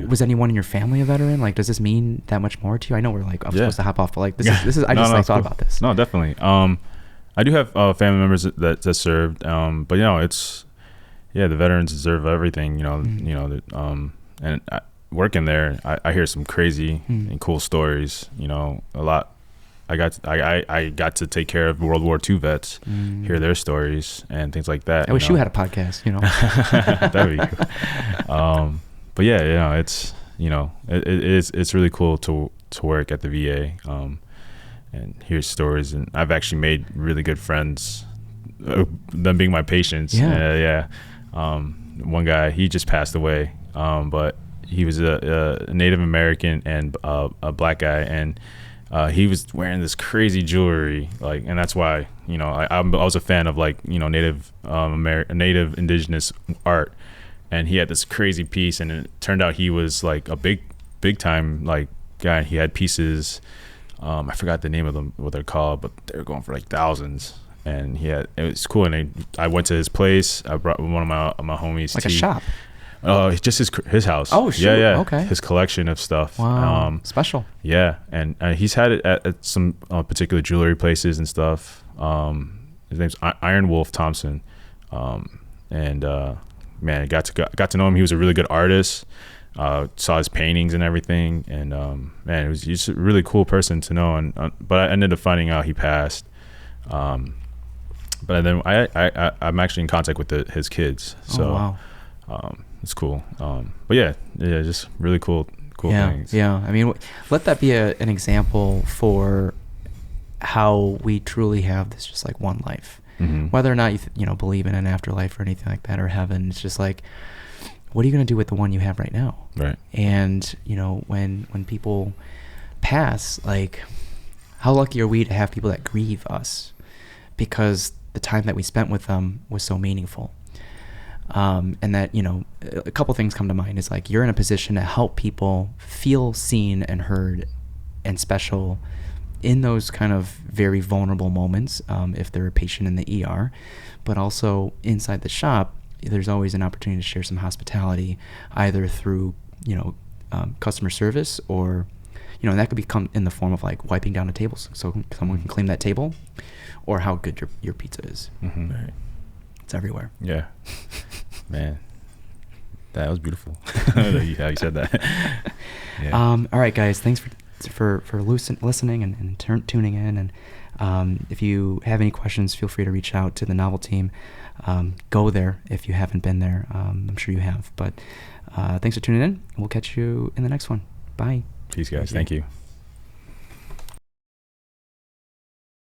Was anyone in your family a veteran? Does this mean that much more to you? I know we're I'm supposed to hop off, but this is I just thought about this. No, definitely. I do have family members that served. But it's the veterans deserve everything. And working there, I hear some crazy and cool stories. A lot. I got to take care of World War II vets, hear their stories and things like that. I wish you had a podcast. That'd be cool. But yeah, it's it's really cool to work at the VA and hear stories. And I've actually made really good friends, them being my patients. One guy, he just passed away, but he was a Native American and a black guy, and he was wearing this crazy jewelry, and that's why I was a fan of Native Native indigenous art, and he had this crazy piece, and it turned out he was a big time guy. He had pieces, I forgot the name of them, what they're called, but they were going for thousands, and it was cool. And I went to his place. I brought one of my homies, a shop. Just his house. Oh, shoot. Yeah. Okay. His collection of stuff. Wow. Special. Yeah, and he's had it at some particular jewelry places and stuff. his name's Iron Wolf Thompson, and man, got to know him. He was a really good artist. Saw his paintings and everything, and man, it was just a really cool person to know. And but I ended up finding out he passed. But then I'm actually in contact with his kids, so it's cool. But yeah, just really cool things. Yeah, I mean, let that be an example for how we truly have this just like one life. Mm-hmm. Whether or not you believe in an afterlife or anything like that, or heaven, it's just like, what are you going to do with the one you have right now? Right. And when people pass, like, how lucky are we to have people that grieve us, because the time that we spent with them was so meaningful. And that, a couple things come to mind is like, you're in a position to help people feel seen and heard and special in those kind of very vulnerable moments, if they're a patient in the ER, but also inside the shop, there's always an opportunity to share some hospitality, either through, customer service, or, and that could become in the form of like wiping down a table so someone can clean that table, or how good your pizza is. Mm-hmm. Right. It's everywhere. Yeah. Man, that was beautiful. How you said that. Yeah. All right, guys. Thanks for listening and tuning in. And if you have any questions, feel free to reach out to the Novel team. Go there if you haven't been there. I'm sure you have. But thanks for tuning in. We'll catch you in the next one. Bye. Peace, guys. Thank you.